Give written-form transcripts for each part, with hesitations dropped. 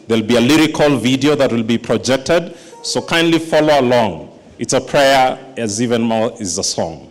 There'll be a lyrical video that will be projected, so kindly follow along. It's a prayer as even more is a song.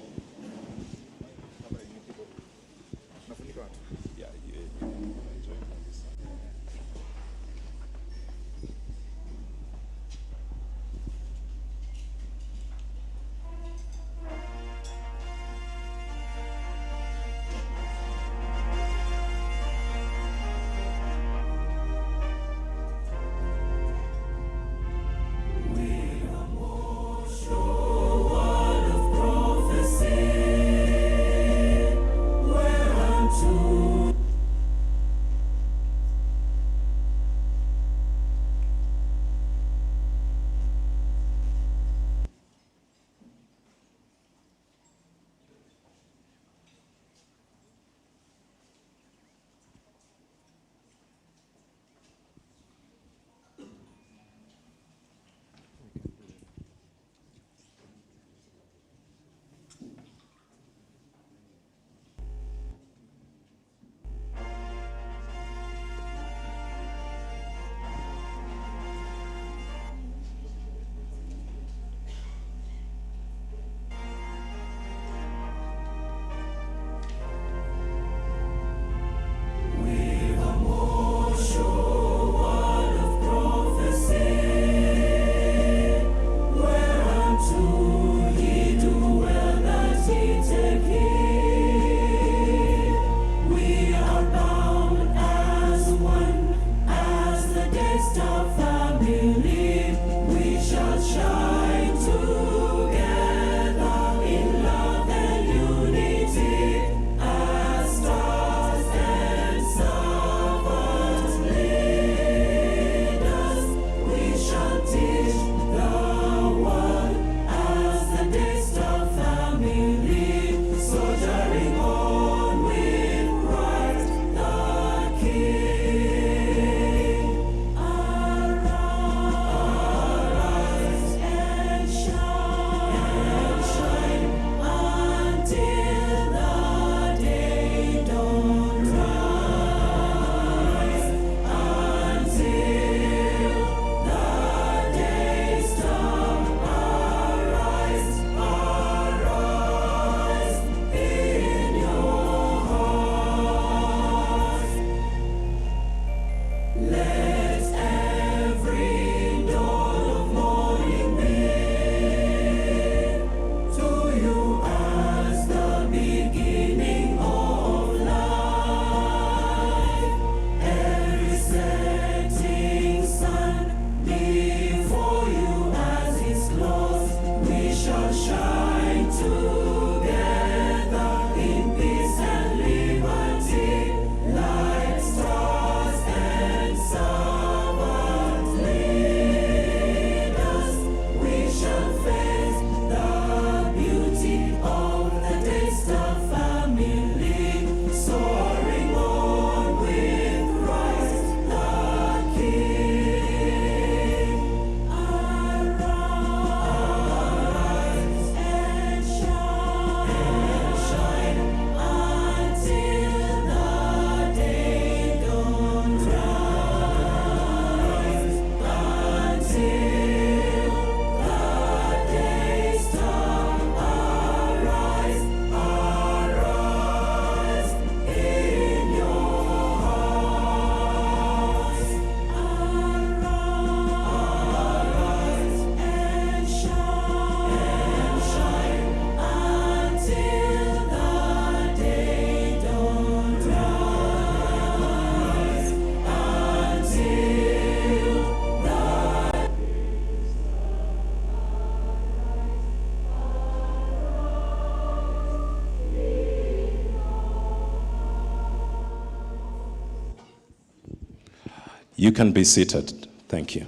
You can be seated. Thank you.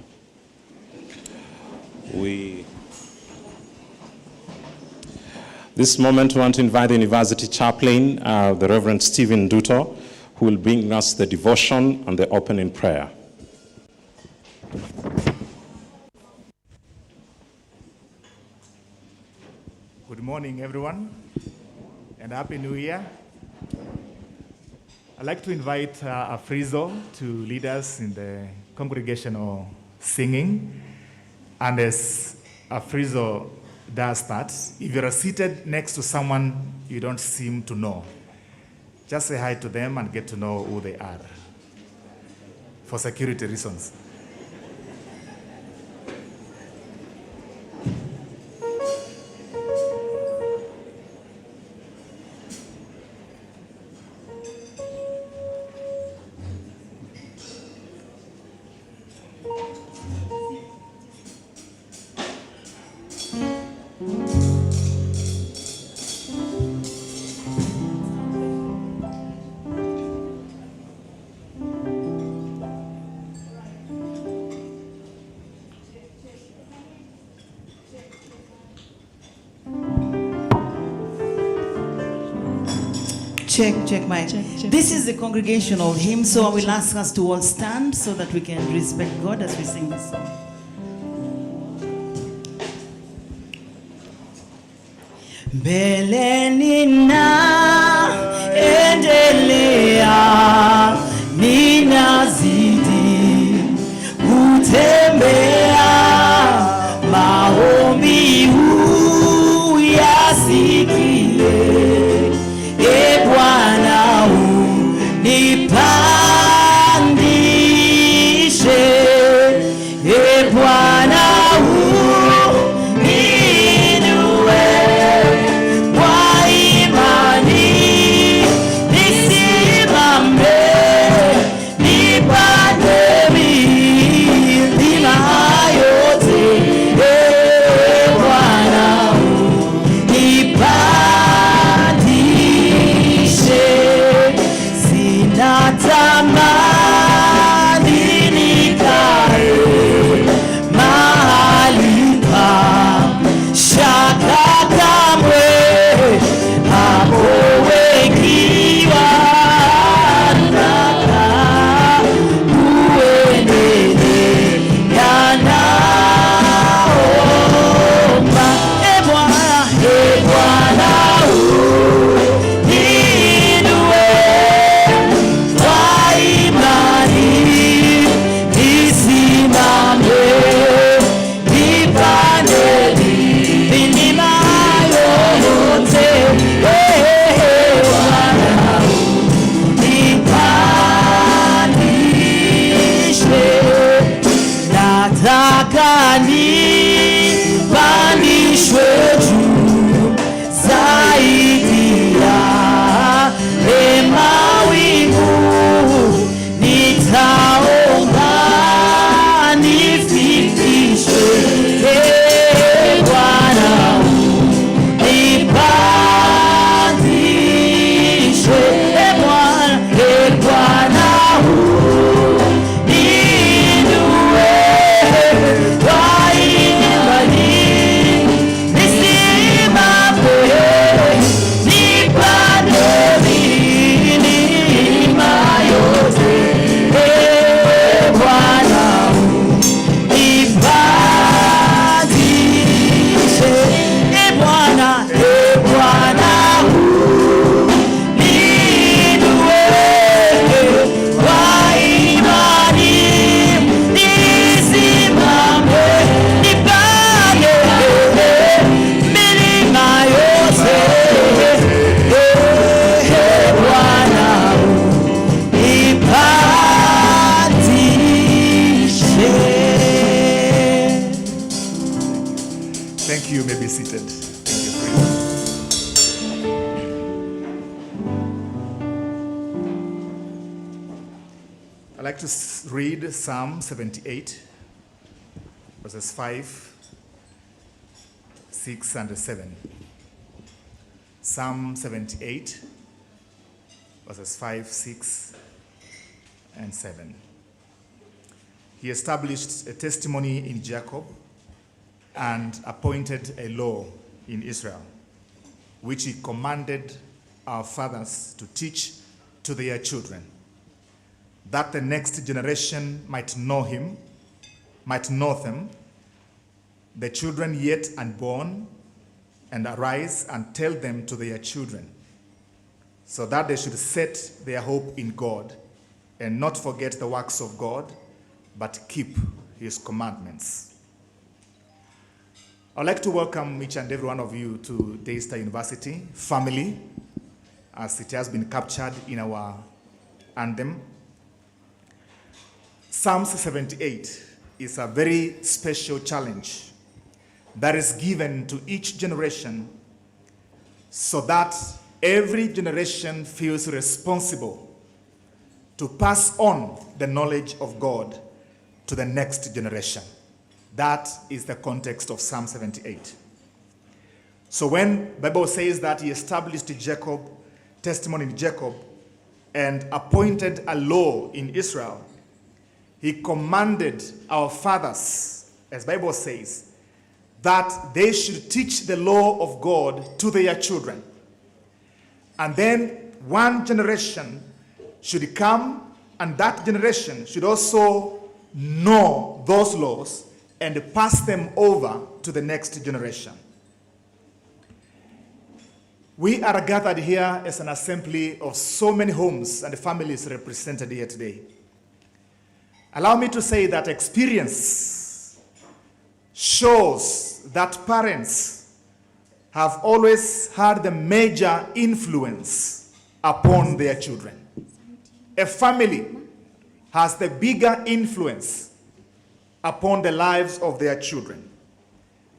This moment, we want to invite the University Chaplain, the Reverend Stephen Duto, who will bring us the devotion and the opening prayer. Good morning, everyone, and Happy New Year. I'd like to invite Afrizo to lead us in the congregational singing. And as Afrizo does that, if you're seated next to someone you don't seem to know, just say hi to them and get to know who they are for security reasons. Check, mic. Check. This is the congregational hymn, so I will ask us to all stand so that we can respect God as we sing this song. Mbeleni na endelea, ninazidi kutembea, maombi uyasikie. E Bwana unipandishe, E Bwana uninue, kwa imani nisimame, nipande milima yote. E Bwana unipandishe, sinatamani nikae mahali pa shaka kamwe, hapo wengi wanataka kuendelea naomba. E Bwana uninue, kwa imani nisimame, nipande milima yote. Bwana unipandishe, nataka nipandishwe juu zaidi ya mawingu, nitaomba nifikishwe. Bwana unipandishe, Bwana uninue, kwa imani nisimame, nipande milima yote. Bwana unipandishe, Bwana uninue, kwa imani nisimame, nipande milima yote. Bwana unipandishe. Thank you. You may be seated. Thank you, friend. I'd like to read Psalm 78, verses 5, 6, and 7. Psalm 78, verses 5, 6, and 7. He established a testimony in Jacob and appointed a law in Israel, which he commanded our fathers to teach to their children, that the next generation might know him, might know them, the children yet unborn, and arise and tell them to their children, so that they should set their hope in God and not forget the works of God, but keep his commandments. I'd like to welcome each and every one of you to Daystar University family, as it has been captured in our anthem. Psalm 78 is a very special challenge that is given to each generation so that every generation feels responsible to pass on the knowledge of God to the next generation. That is the context of Psalm 78. So when the Bible says that he established Jacob, testimony in Jacob, and appointed a law in Israel, he commanded our fathers, as the Bible says, that they should teach the law of God to their children. And then one generation should come, and that generation should also know those laws and pass them over to the next generation. We are gathered here as an assembly of so many homes and families represented here today. Allow me to say that experience shows that parents have always had the major influence upon their children. A family has the bigger influence upon the lives of their children.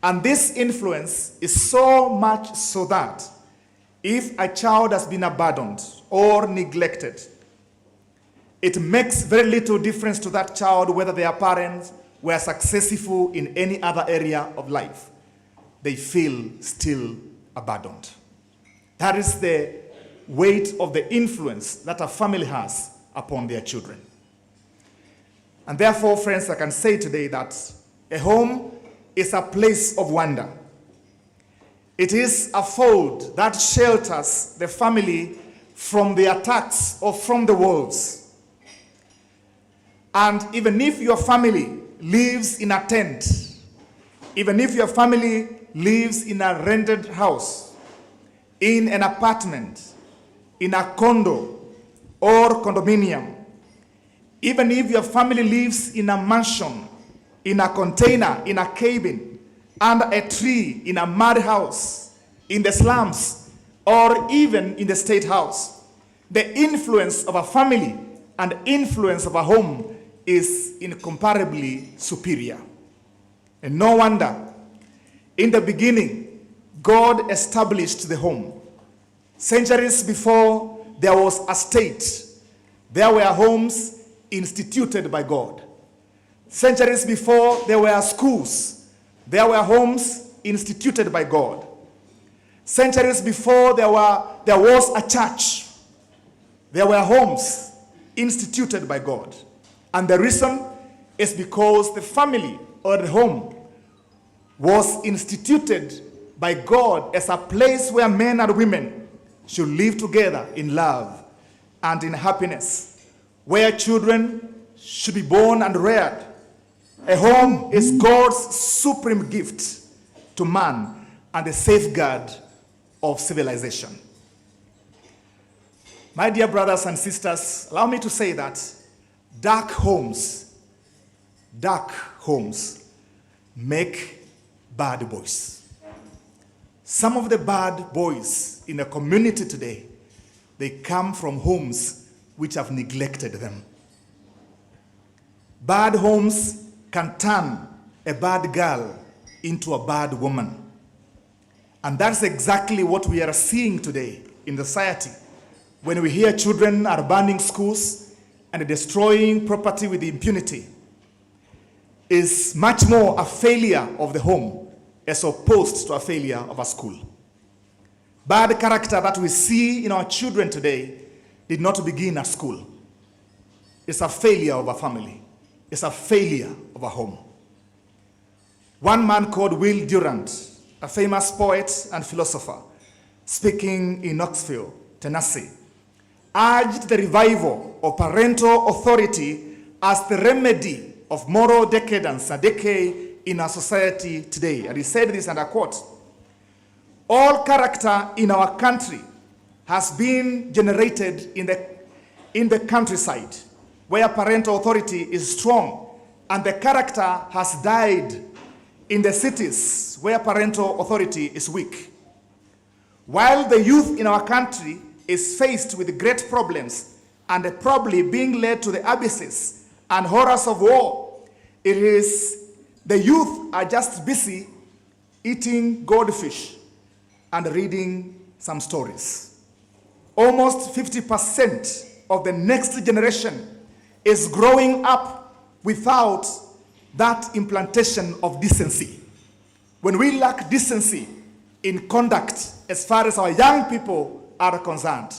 And this influence is so much so that if a child has been abandoned or neglected, it makes very little difference to that child whether their parents were successful in any other area of life. They feel still abandoned. That is the weight of the influence that a family has upon their children. And therefore, friends, I can say today that a home is a place of wonder. It is a fold that shelters the family from the attacks or from the wolves. And even if your family lives in a tent, even if your family lives in a rented house, in an apartment, in a condo or condominium, even if your family lives in a mansion, in a container, in a cabin, under a tree, in a mud house, in the slums, or even in the state house, the influence of a family and influence of a home is incomparably superior. And no wonder, in the beginning, God established the home. Centuries before there was a state, there were homes instituted by God. Centuries before there were schools, there were homes instituted by God. Centuries before there was a church, there were homes instituted by God. And the reason is because the family or the home was instituted by God as a place where men and women should live together in love and in happiness, where children should be born and reared. A home is God's supreme gift to man and the safeguard of civilization. My dear brothers and sisters, allow me to say that dark homes make bad boys. Some of the bad boys in the community today, they come from homes which have neglected them. Bad homes can turn a bad girl into a bad woman. And that's exactly what we are seeing today in the society. When we hear children are burning schools and destroying property with impunity, is much more a failure of the home as opposed to a failure of a school. Bad character that we see in our children today did not begin at school. It's a failure of a family. It's a failure of a home. One man called Will Durant, a famous poet and philosopher, speaking in Knoxville, Tennessee, urged the revival of parental authority as the remedy of moral decadence and decay in our society today. And he said this, and I quote, "All character in our country has been generated in the countryside, where parental authority is strong and the character has died in the cities where parental authority is weak. While the youth in our country is faced with great problems and probably being led to the abysses and horrors of war, it is the youth are just busy eating goldfish and reading some stories. Almost 50% of the next generation is growing up without that implantation of decency. When we lack decency in conduct as far as our young people are concerned,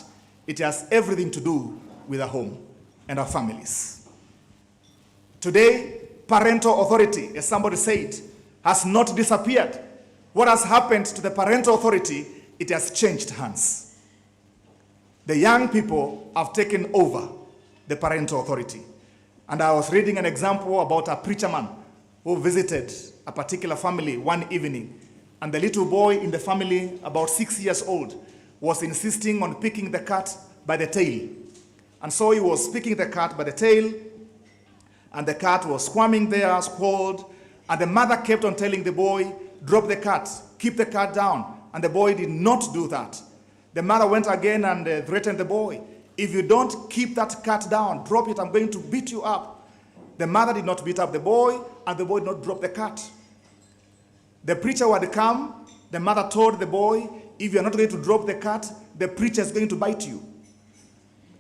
it has everything to do with our home and our families. Today, parental authority, as somebody said, has not disappeared. What has happened to the parental authority? It has changed hands. The young people have taken over the parental authority. And I was reading an example about a preacher man who visited a particular family one evening. And the little boy in the family, about 6 years old, was insisting on picking the cat by the tail. And so he was picking the cat by the tail, and the cat was squirming there, squalled, and the mother kept on telling the boy, drop the cat, keep the cat down. And the boy did not do that. The mother went again and threatened the boy, if you don't keep that cat down, drop it, I'm going to beat you up. The mother did not beat up the boy, and the boy did not drop the cat. The preacher had come, the mother told the boy, if you're not going to drop the cat, the preacher is going to bite you.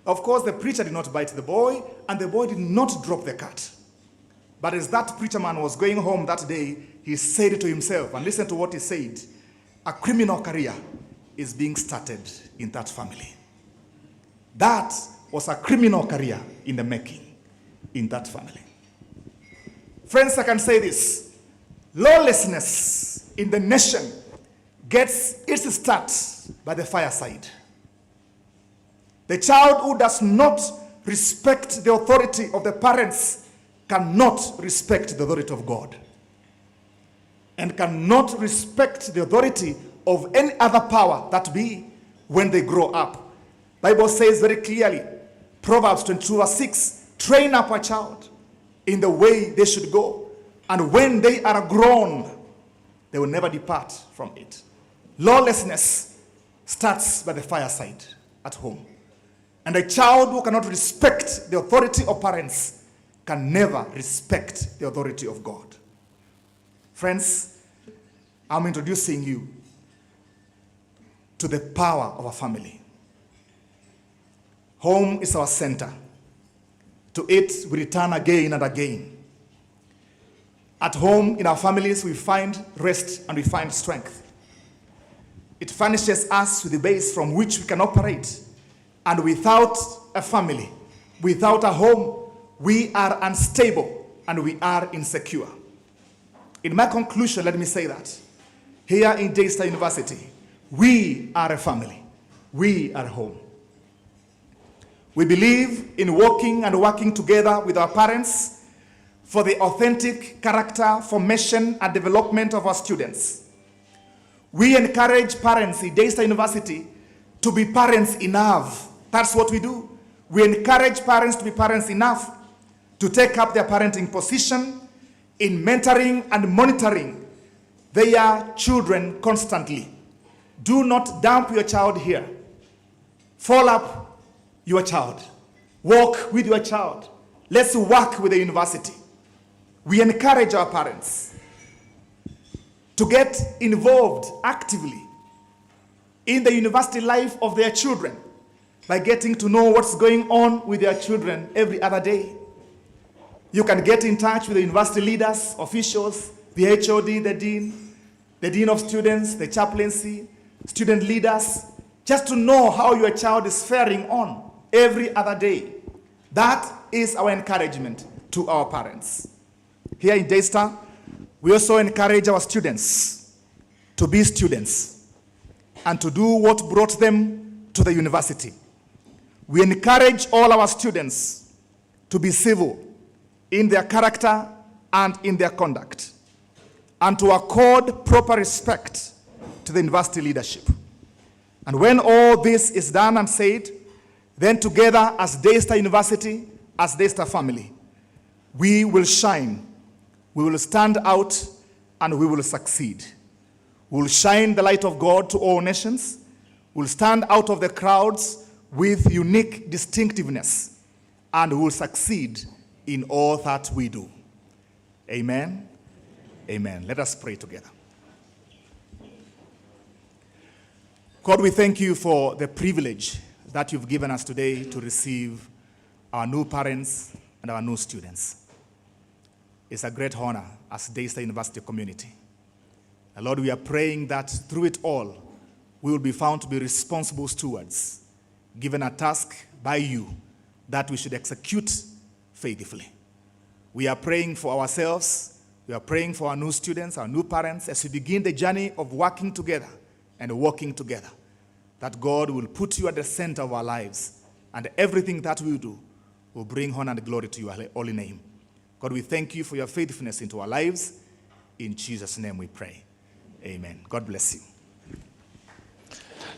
Of course, the preacher did not bite the boy, and the boy did not drop the cat. But as that preacher man was going home that day, he said to himself, and listen to what he said, a criminal career is being started in that family. That was a criminal career in the making in that family. Friends, I can say this. Lawlessness in the nation gets its start by the fireside. The child who does not respect the authority of the parents cannot respect the authority of God, and cannot respect the authority of any other power that be when they grow up. Bible says very clearly, Proverbs 22:6, train up a child in the way they should go, and when they are grown, they will never depart from it. Lawlessness starts by the fireside at home. And a child who cannot respect the authority of parents can never respect the authority of God. Friends, I'm introducing you to the power of a family. Home is our center. To it, we return again and again. At home, in our families, we find rest and we find strength. It furnishes us with the base from which we can operate. And without a family, without a home, we are unstable and we are insecure. In my conclusion, let me say that here in Daystar University, we are a family. We are home. We believe in working and working together with our parents for the authentic character formation and development of our students. We encourage parents in Daystar University to be parents enough. That's what we do. We encourage parents to be parents enough to take up their parenting position in mentoring and monitoring their children constantly. Do not dump your child here. Follow up your child. Walk with your child. Let's work with the university. We encourage our parents to get involved actively in the university life of their children by getting to know what's going on with their children every other day. You can get in touch with the university leaders, officials, the HOD, the dean of students, the chaplaincy, student leaders, just to know how your child is faring on every other day. That is our encouragement to our parents. Here in Daystar, we also encourage our students to be students and to do what brought them to the university. We encourage all our students to be civil in their character and in their conduct, and to accord proper respect to the university leadership. And when all this is done and said, then together as Daystar University, as Daystar family, We will shine, we will stand out, and we will succeed. We will shine the light of God to all nations. We will stand out of the crowds with unique distinctiveness, and we will succeed in all that we do. Amen. Amen. Let us pray together. God, we thank you for the privilege that you've given us today to receive our new parents and our new students. It's a great honor as Daystar University community. And Lord, we are praying that through it all, we will be found to be responsible stewards, given a task by you that we should execute faithfully. We are praying for ourselves. We are praying for our new students, our new parents, as we begin the journey of working together and walking together, that God will put you at the center of our lives, and everything that we do will bring honor and glory to your holy name. God, we thank you for your faithfulness into our lives. In Jesus' name we pray. Amen. God bless you.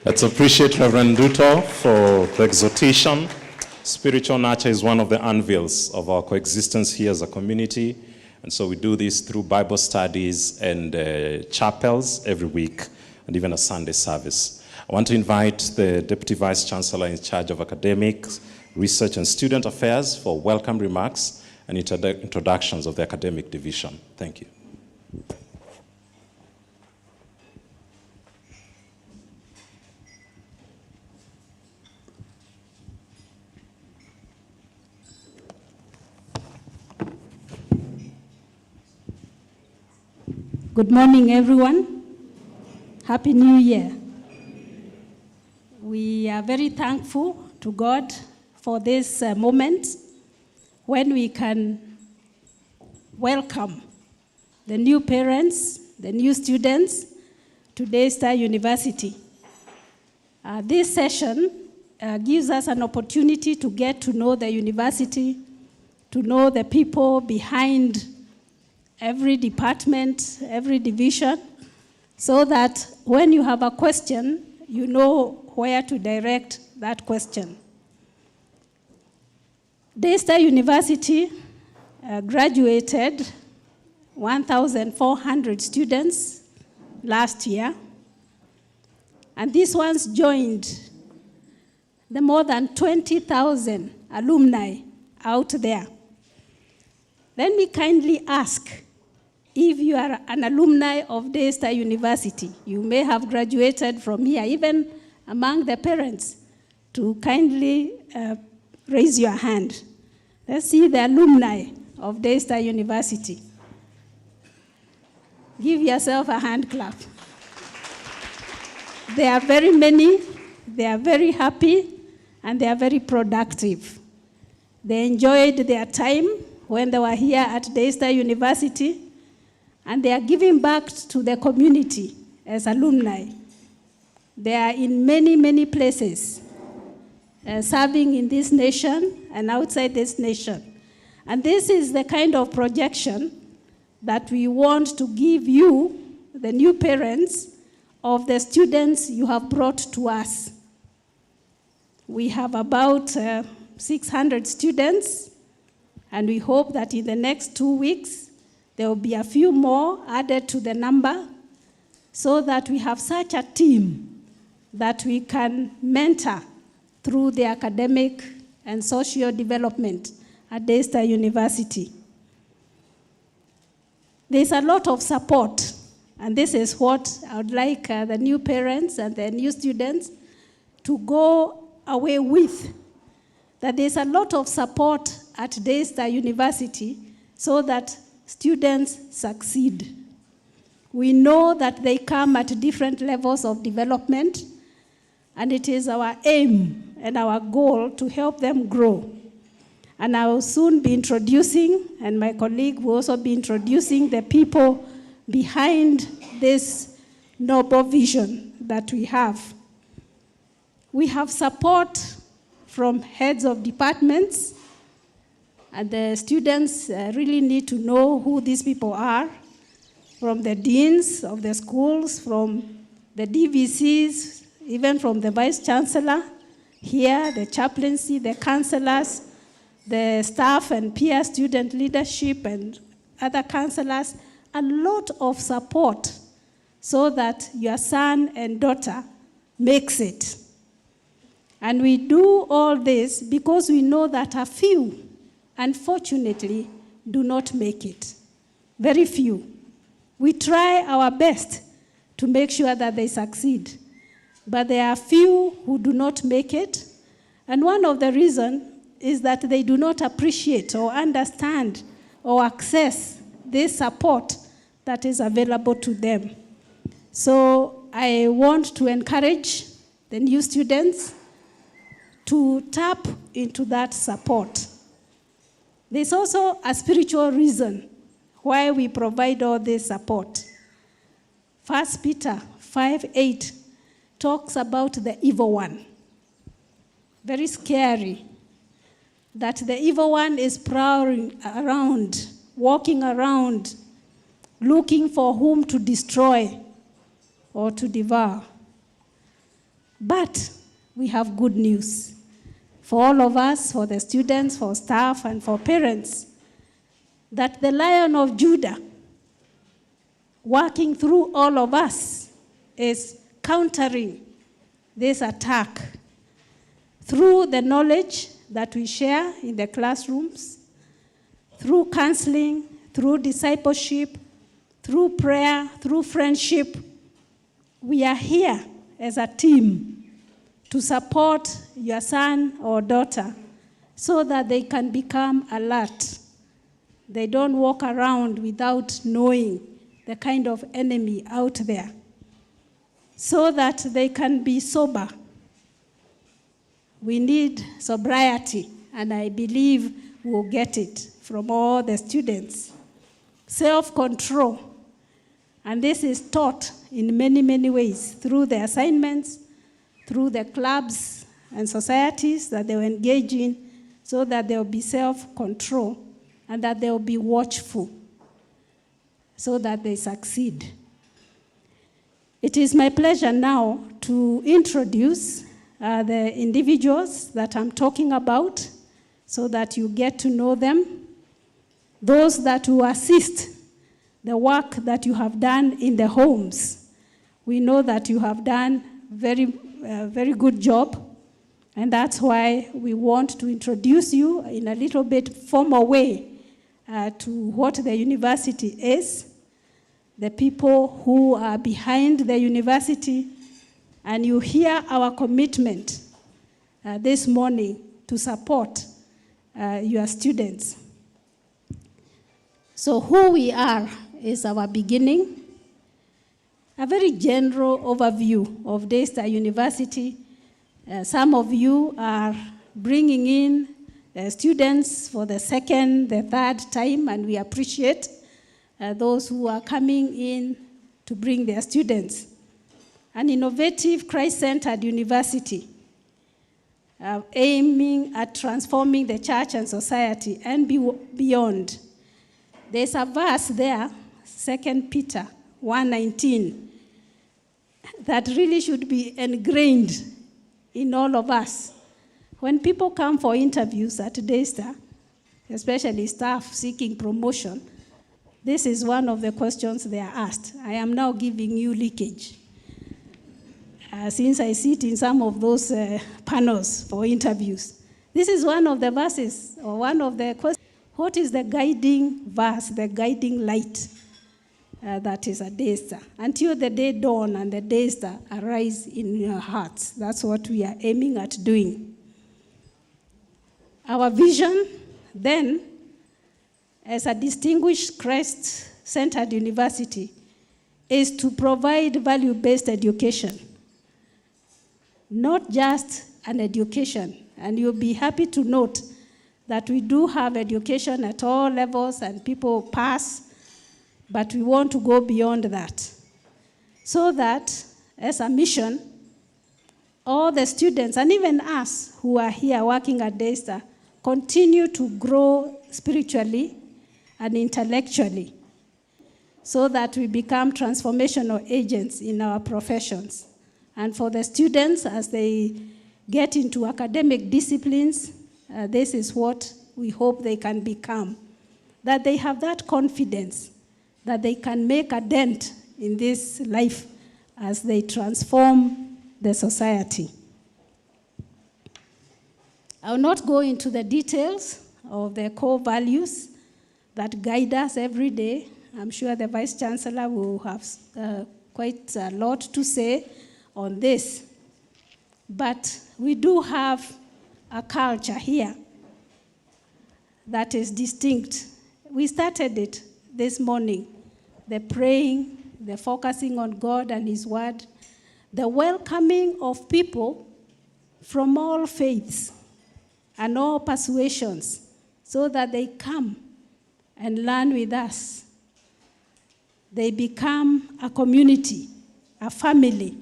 Let's appreciate Reverend Duto for the exhortation. Spiritual nurture is one of the anvils of our coexistence here as a community. And so we do this through Bible studies and chapels every week, and even a Sunday service. I want to invite the Deputy Vice Chancellor in charge of academics, research, and student affairs for welcome remarks and introductions of the academic division. Thank you. Good morning, everyone. Happy New Year. We are very thankful to God for this moment when we can welcome the new parents, the new students to Daystar University. This session gives us an opportunity to get to know the university, to know the people behind every department, every division, so that when you have a question, you know where to direct that question. Daystar University graduated 1,400 students last year, and these ones joined the more than 20,000 alumni out there. Let me kindly ask, if you are an alumni of Daystar University, you may have graduated from here, even among the parents, to kindly raise your hand. Let's see the alumni of Daystar University. Give yourself a hand clap. There are very many, they are very happy, and they are very productive. They enjoyed their time when they were here at Daystar University, and they are giving back to the community as alumni. They are in many, many places, serving in this nation and outside this nation. And this is the kind of projection that we want to give you, the new parents, of the students you have brought to us. We have about 600 students, and we hope that in the next 2 weeks, there will be a few more added to the number, so that we have such a team that we can mentor through the academic and social development at Daystar University. There's a lot of support, and this is what I would like the new parents and the new students to go away with, that there's a lot of support at Daystar University so that students succeed. We know that they come at different levels of development, and it is our aim and our goal to help them grow. And I will soon be introducing, and my colleague will also be introducing the people behind this noble vision that we have. We have support from heads of departments, and the students really need to know who these people are, from the deans of the schools, from the DVCs, even from the vice chancellor here, the chaplaincy, the counselors, the staff and peer student leadership and other counselors, a lot of support so that your son and daughter makes it. And we do all this because we know that a few, unfortunately, do not make it. Very few. We try our best to make sure that they succeed. But there are few who do not make it. And one of the reasons is that they do not appreciate or understand or access this support that is available to them. So I want to encourage the new students to tap into that support. There's also a spiritual reason why we provide all this support. 1 Peter 5:8 talks about the evil one. Very scary that the evil one is prowling around, walking around, looking for whom to destroy or to devour. But we have good news for all of us, for the students, for staff, and for parents, that the Lion of Judah, working through all of us, is countering this attack through the knowledge that we share in the classrooms, through counseling, through discipleship, through prayer, through friendship. We are here as a team to support your son or daughter so that they can become alert. They don't walk around without knowing the kind of enemy out there, so that they can be sober. We need sobriety, and I believe we'll get it from all the students. Self-control, and this is taught in many, many ways, through the assignments, through the clubs and societies that they will engage in, so that there will be self-control and that they will be watchful so that they succeed. It is my pleasure now to introduce the individuals that I'm talking about so that you get to know them, those that will assist the work that you have done in the homes. We know that you have done very good job, and that's why we want to introduce you in a little bit formal way to what the university is, the people who are behind the university, and you hear our commitment this morning to support your students. So who we are is our beginning. A very general overview of Daystar University. Some of you are bringing in students for the second, the third time, and we appreciate those who are coming in to bring their students. An innovative, Christ-centered university aiming at transforming the church and society and beyond. There's a verse there, 2 Peter 1:19, that really should be ingrained in all of us. When people come for interviews at Daystar, especially staff seeking promotion, this is one of the questions they are asked. I am now giving you leakage. Since I sit in some of those panels for interviews, this is one of the verses, or one of the questions. What is the guiding verse, the guiding light that is at Daystar? Until the day dawn and the Daystar arise in your hearts. That's what we are aiming at doing. Our vision, then, as a distinguished Christ-centered university, is to provide value-based education. Not just an education. And you'll be happy to note that we do have education at all levels and people pass, but we want to go beyond that. So that, as a mission, all the students, and even us who are here working at Daystar, continue to grow spiritually and intellectually so that we become transformational agents in our professions. And for the students, as they get into academic disciplines, this is what we hope they can become, that they have that confidence that they can make a dent in this life as they transform the society. I will not go into the details of the core values that guide us every day. I'm sure the Vice Chancellor will have quite a lot to say on this. But we do have a culture here that is distinct. We started it this morning, the praying, the focusing on God and His Word, the welcoming of people from all faiths and all persuasions so that they come and learn with us. They become a community, a family,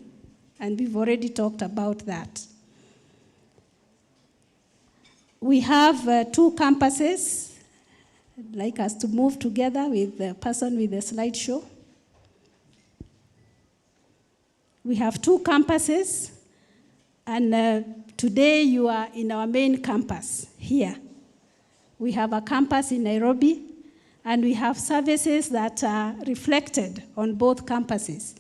and we've already talked about that. We have 2 campuses. I'd like us to move together with the person with the slideshow. We have 2 campuses, and today you are in our main campus here. We have a campus in Nairobi, and we have services that are reflected on both campuses.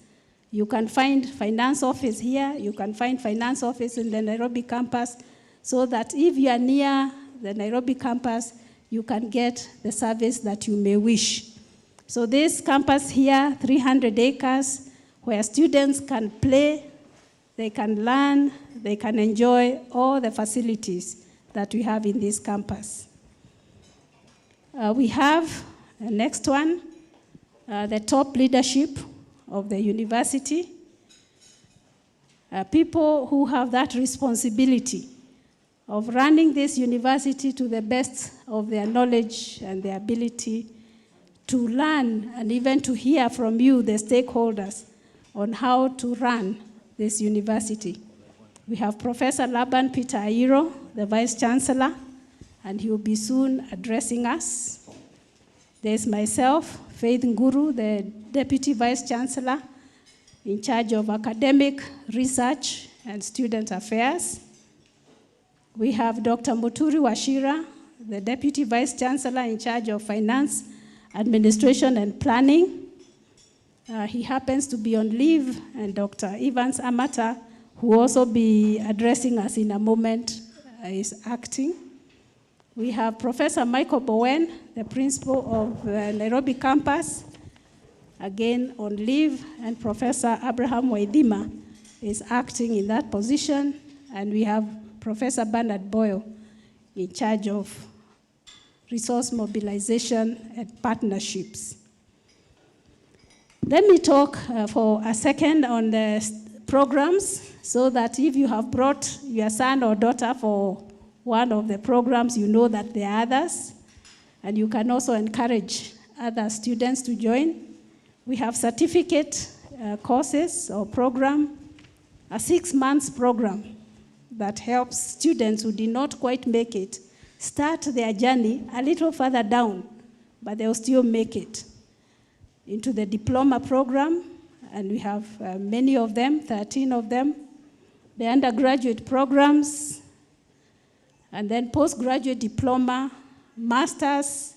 You can find finance office here, you can find finance office in the Nairobi campus, so that if you are near the Nairobi campus, you can get the service that you may wish. So this campus here, 300 acres, where students can play, they can learn, they can enjoy all the facilities that we have in this campus. We have, the next one, the top leadership of the university, people who have that responsibility of running this university to the best of their knowledge and their ability to learn and even to hear from you, the stakeholders, on how to run this university. We have Professor Laban Peter Airo, the Vice Chancellor, and he will be soon addressing us. There's myself, Faith Nguru, the Deputy Vice Chancellor, in charge of academic research and student affairs. We have Dr. Muturi Washira, the Deputy Vice Chancellor in charge of finance, administration, and planning. He happens to be on leave, and Dr. Evans Amata, who will also be addressing us in a moment, is acting. We have Professor Michael Bowen, the principal of Nairobi campus, again on leave, and Professor Abraham Waidima is acting in that position, and we have Professor Bernard Boyle in charge of resource mobilization and partnerships. Let me talk for a second on the programs, so that if you have brought your son or daughter for one of the programs, you know that there are others, and you can also encourage other students to join. We have certificate courses or program, a 6-month program that helps students who did not quite make it start their journey a little further down, but they'll still make it into the diploma program, and we have many of them, 13 of them, the undergraduate programs, and then postgraduate diploma, masters,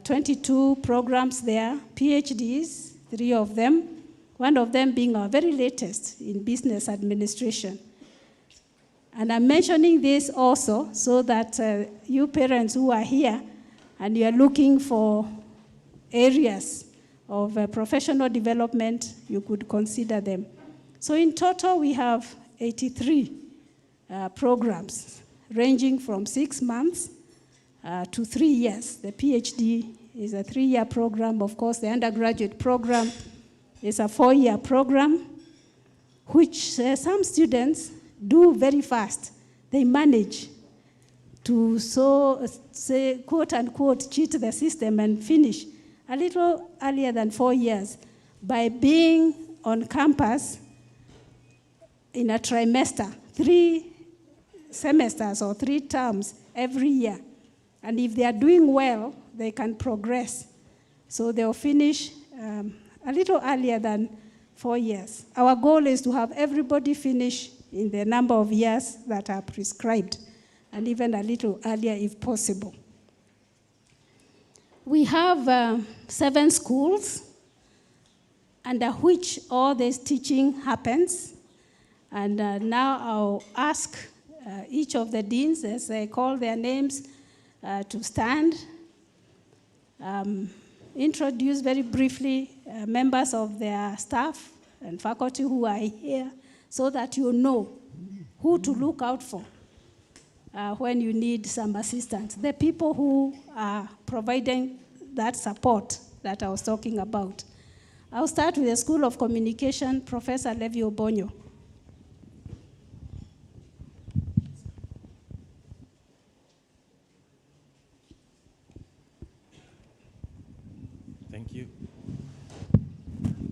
22 programs there, PhDs, 3 of them, one of them being our very latest in business administration. And I'm mentioning this also so that you parents who are here and you are looking for areas of professional development, you could consider them. So in total, we have 83 programs ranging from 6 months to 3 years. The PhD is a 3-year program. Of course, the undergraduate program is a 4-year program, which some students do very fast. They manage to, say, quote unquote, cheat the system and finish a little earlier than 4 years by being on campus in a trimester, 3 semesters or 3 terms every year. And if they are doing well, they can progress. So they'll finish a little earlier than 4 years. Our goal is to have everybody finish in the number of years that are prescribed and even a little earlier if possible. We have 7 schools under which all this teaching happens. And now I'll ask each of the deans, as I call their names, to stand. Introduce very briefly members of their staff and faculty who are here so that you know who to look out for when you need some assistance. The people who are providing that support that I was talking about. I'll start with the School of Communication, Professor Levi Obonyo. Thank you.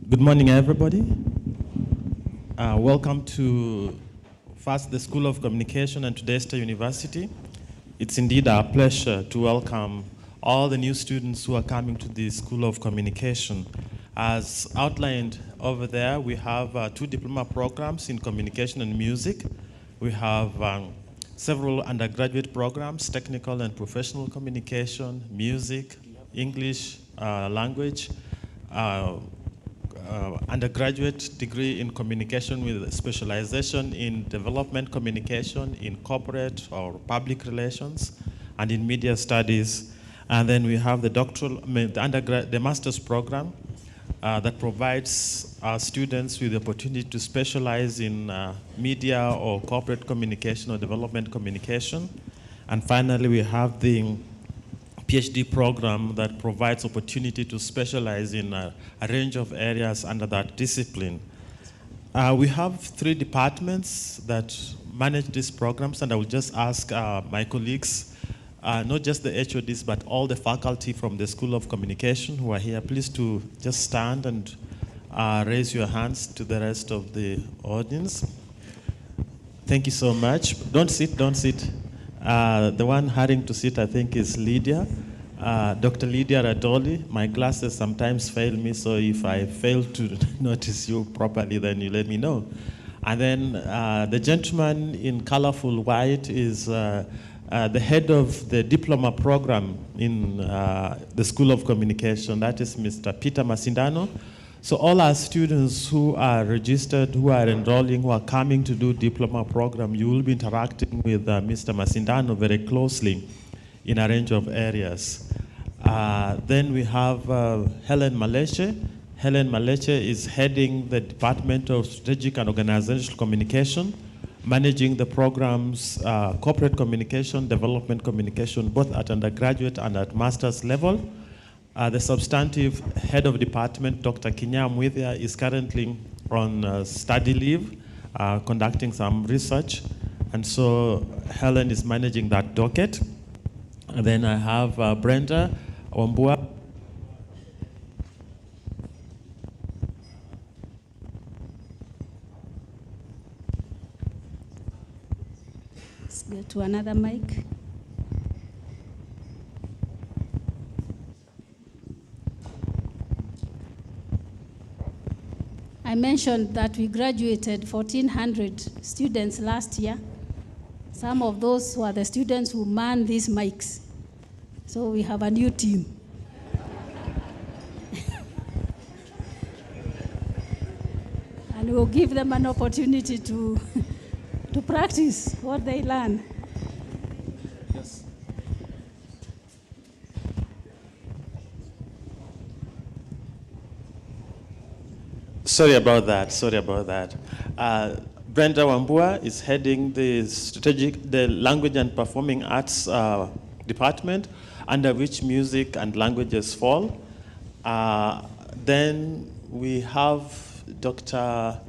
Good morning, everybody. Welcome to first the School of Communication and to Daystar University. It's indeed our pleasure to welcome all the new students who are coming to the School of Communication. As outlined over there, we have 2 diploma programs in communication and music. We have several undergraduate programs, technical and professional communication, music, English language, undergraduate degree in communication with specialization in development communication, in corporate or public relations, and in media studies. And then we have the the master's program that provides our students with the opportunity to specialize in media or corporate communication or development communication. And finally, we have the PhD program that provides opportunity to specialize in a range of areas under that discipline. We have 3 departments that manage these programs, and I will just ask my colleagues, not just the HODs, but all the faculty from the School of Communication who are here, please to just stand and raise your hands to the rest of the audience. Thank you so much. Don't sit, don't sit. The one hurrying to sit, I think, is Lydia, Dr. Lydia Radoli. My glasses sometimes fail me, so if I fail to notice you properly, then you let me know. And then the gentleman in colorful white is the head of the diploma program in the School of Communication. That is Mr. Peter Masindano. So all our students who are registered, who are enrolling, who are coming to do diploma program, you will be interacting with Mr. Masindano very closely in a range of areas. Then we have Helen Maleche. Helen Maleche is heading the Department of Strategic and Organizational Communication, managing the programs, corporate communication, development communication, both at undergraduate and at master's level. The substantive head of department, Dr. Kinya Mwithia, is currently on study leave, conducting some research. And so Helen is managing that docket. And then I have Brenda Wambua. Let's go to another mic. I mentioned that we graduated 1,400 students last year. Some of those were the students who man these mics. So we have a new team. And we'll give them an opportunity to practice what they learn. Yes. Sorry about that. Brenda Wambua is heading the Language and Performing Arts department, under which music and languages fall. Then we have Dr.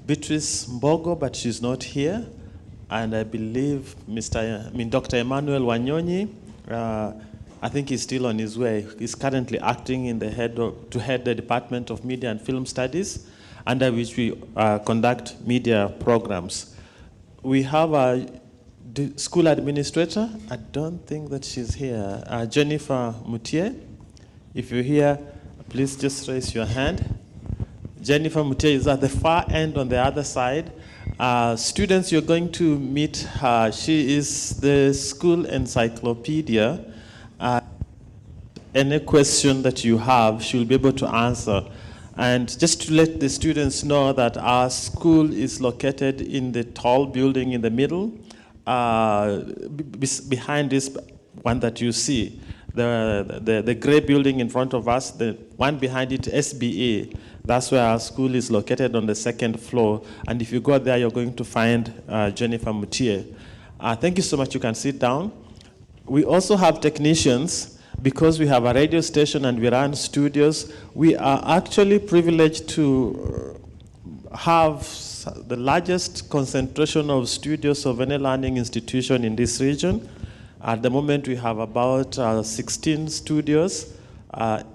Beatrice Mbogo, but she's not here. And I believe Dr. Emmanuel Wanyonyi, I think he's still on his way. He's currently acting in to head the Department of Media and Film Studies, under which we conduct media programs. We have a school administrator. I don't think that she's here. Jennifer Mutier. If you're here, please just raise your hand. Jennifer Mutier is at the far end on the other side. Students, you're going to meet her. She is the school encyclopedia. Any question that you have, she'll be able to answer. And just to let the students know that our school is located in the tall building in the middle, behind this one that you see. The gray building in front of us, the one behind it, SBA, that's where our school is located on the second floor. And if you go there, you're going to find Jennifer Mutier. Thank you so much. You can sit down. We also have technicians. Because we have a radio station and we run studios, we are actually privileged to have the largest concentration of studios of any learning institution in this region. At the moment, we have about 16 studios,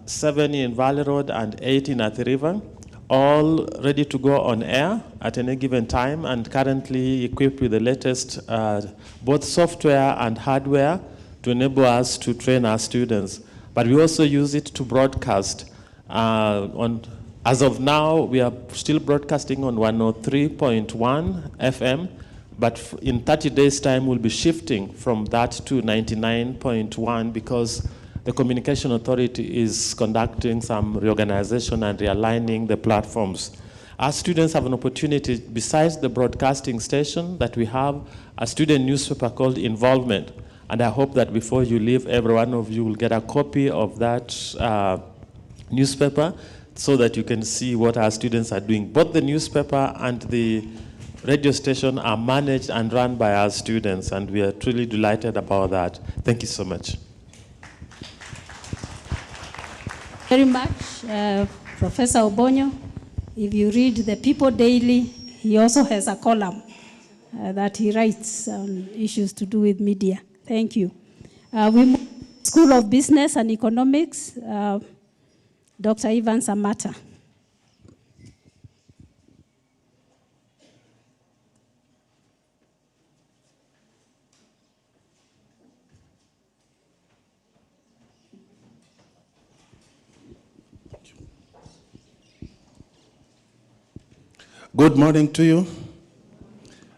7 in Valley Road and 8 in Athi River, all ready to go on air at any given time and currently equipped with the latest both software and hardware to enable us to train our students. But we also use it to broadcast. As of now, we are still broadcasting on 103.1 FM, but in 30 days' time, we'll be shifting from that to 99.1 because the Communication Authority is conducting some reorganization and realigning the platforms. Our students have an opportunity, besides the broadcasting station, that we have a student newspaper called Involvement. And I hope that before you leave, every one of you will get a copy of that newspaper so that you can see what our students are doing. Both the newspaper and the radio station are managed and run by our students, and we are truly delighted about that. Thank you so much. Very much, Professor Obonyo. If you read the People Daily, he also has a column that he writes on issues to do with media. Thank you. We move to School of Business and Economics, Dr. Ivan Samata. Good morning to you.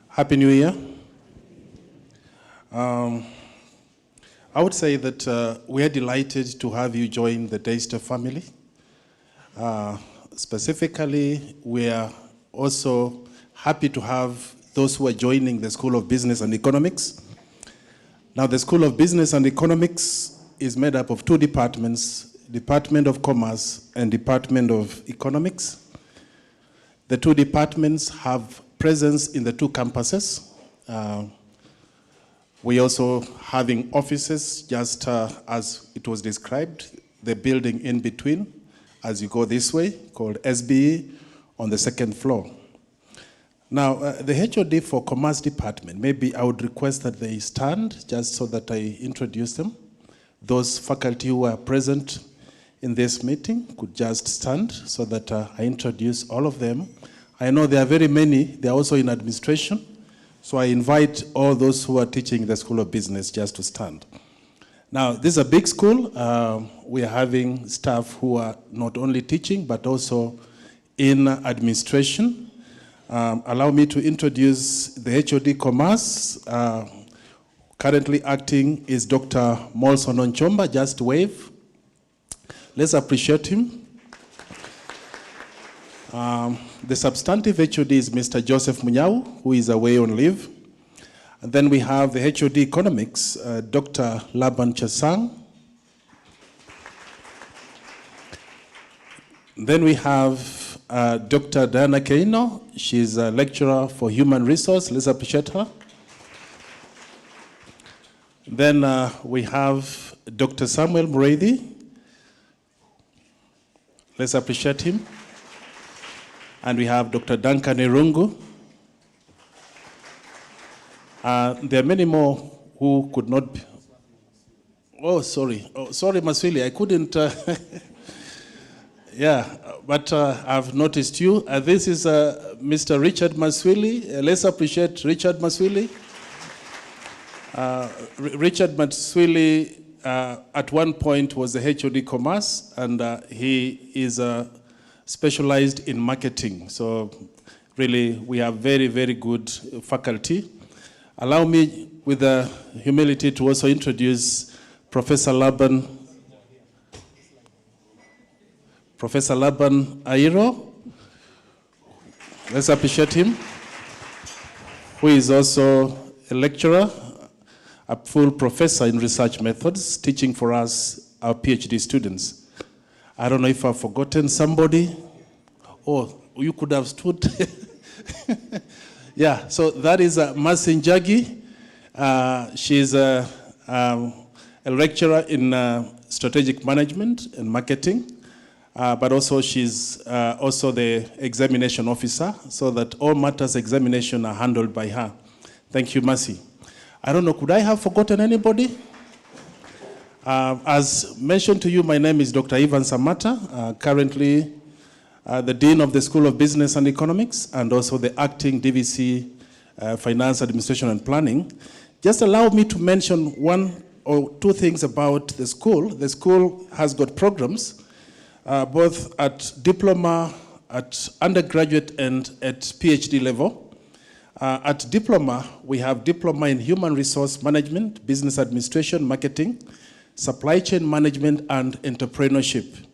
Happy New Year. I would say that we are delighted to have you join the Daystar family. Specifically, we are also happy to have those who are joining the School of Business and Economics. Now, the School of Business and Economics is made up of two departments, Department of Commerce and Department of Economics. The two departments have presence in the two campuses. We also having offices, just as it was described, the building in between, as you go this way, called SBE, on the second floor. Now, the HOD for Commerce Department, maybe I would request that they stand, just so that I introduce them. Those faculty who are present in this meeting could just stand so that I introduce all of them. I know there are very many, they are also in administration. So I invite all those who are teaching the School of Business just to stand. Now, this is a big school. We are having staff who are not only teaching, but also in administration. Allow me to introduce the HOD Commerce. Currently acting is Dr. Molson Onchomba. Just wave. Let's appreciate him. The substantive HOD is Mr. Joseph Munyau, who is away on leave. And then we have the HOD Economics, Dr. Laban Chesang. Then we have Dr. Diana Keino. She's a lecturer for human resource. Let's appreciate her. Then we have Dr. Samuel Muredi. Let's appreciate him. And we have Dr. Duncan Irungu. There are many more who could not be. Oh, sorry. Oh, sorry, Maswili. I couldn't. Yeah, but I've noticed you. This is Mr. Richard Maswili. Let's appreciate Richard Maswili. Richard Maswili at one point was the HOD Commerce, and he is specialized in marketing. So Really, we have very, very good faculty. Allow me, with humility, to also introduce Professor Laban Airo. Let's appreciate him, who is also a lecturer, a full professor in research methods, teaching for us, our PhD students. I don't know if I've forgotten somebody. Oh, you could have stood. Yeah, so that is Mercy Njagi. She's a lecturer in strategic management and marketing, but also she's also the examination officer, so that all matters examination are handled by her. Thank you, Mercy. I don't know, could I have forgotten anybody? As mentioned to you, my name is Dr. Ivan Samata, currently the Dean of the School of Business and Economics, and also the acting DVC Finance, Administration and Planning. Just allow me to mention one or two things about the school. The school has got programs, both at diploma, at undergraduate, and at PhD level. At diploma, we have diploma in human resource management, business administration, marketing, supply chain management, and entrepreneurship.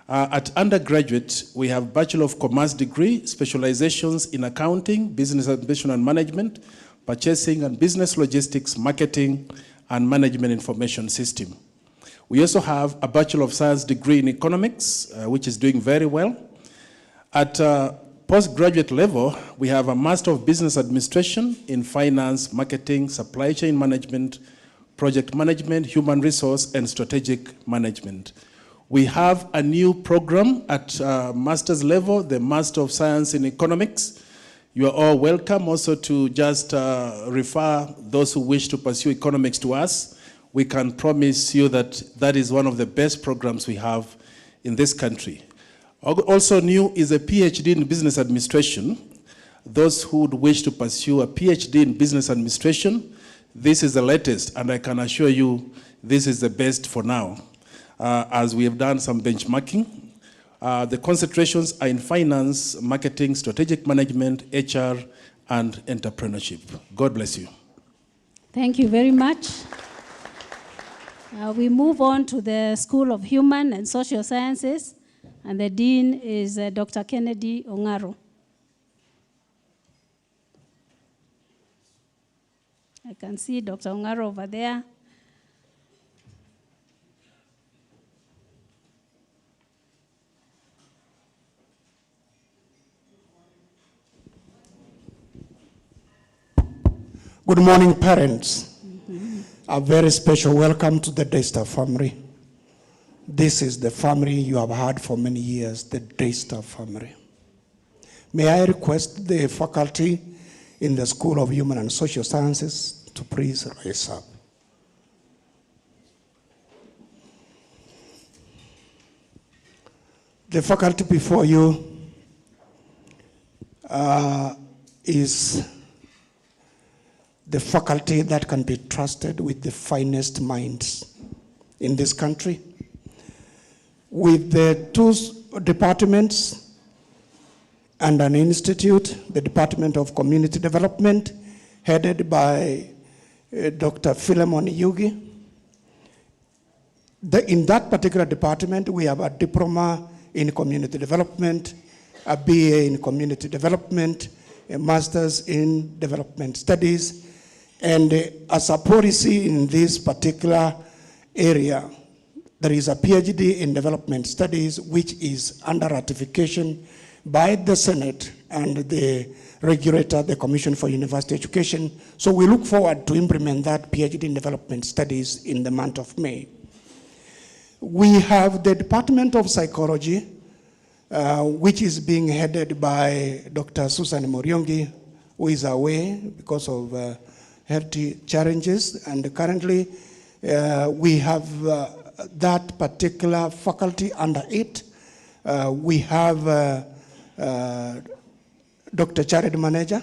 At undergraduate, we have Bachelor of Commerce degree, specializations in accounting, business administration and management, purchasing and business logistics, marketing, and management information system. We also have a Bachelor of Science degree in economics, which is doing very well. At postgraduate level, we have a Master of Business Administration in finance, marketing, supply chain management, project management, human resource, and strategic management. We have a new program at master's level, the Master of Science in Economics. You are all welcome also to just refer those who wish to pursue economics to us. We can promise you that that is one of the best programs we have in this country. Also new is a PhD in Business Administration. Those who would wish to pursue a PhD in Business Administration, this is the latest, and I can assure you this is the best for now. As we have done some benchmarking. The concentrations are in finance, marketing, strategic management, HR, and entrepreneurship. God bless you. Thank you very much. We move on to the School of Human and Social Sciences, and the Dean is Dr. Kennedy Ongaro. I can see Dr. Ongaro over there. Good morning, parents. A very special welcome to the Daystar family. This is the family you have had for many years, the Daystar family. May I request the faculty in the School of Human and Social Sciences to please rise up. The faculty before you is the faculty that can be trusted with the finest minds in this country. With the two departments and an institute, the Department of Community Development, headed by Dr. Philemon Yugi. In that particular department, we have a diploma in community development, a BA in community development, a master's in development studies, and as a policy in this particular area, there is a PhD in development studies, which is under ratification by the Senate and the regulator, the Commission for University Education. So we look forward to implement that PhD in development studies in the month of May. We have the Department of Psychology, which is being headed by Dr. Susan Moriongi, who is away because of health challenges, and currently we have that particular faculty under it. We have Dr. Jared Manager,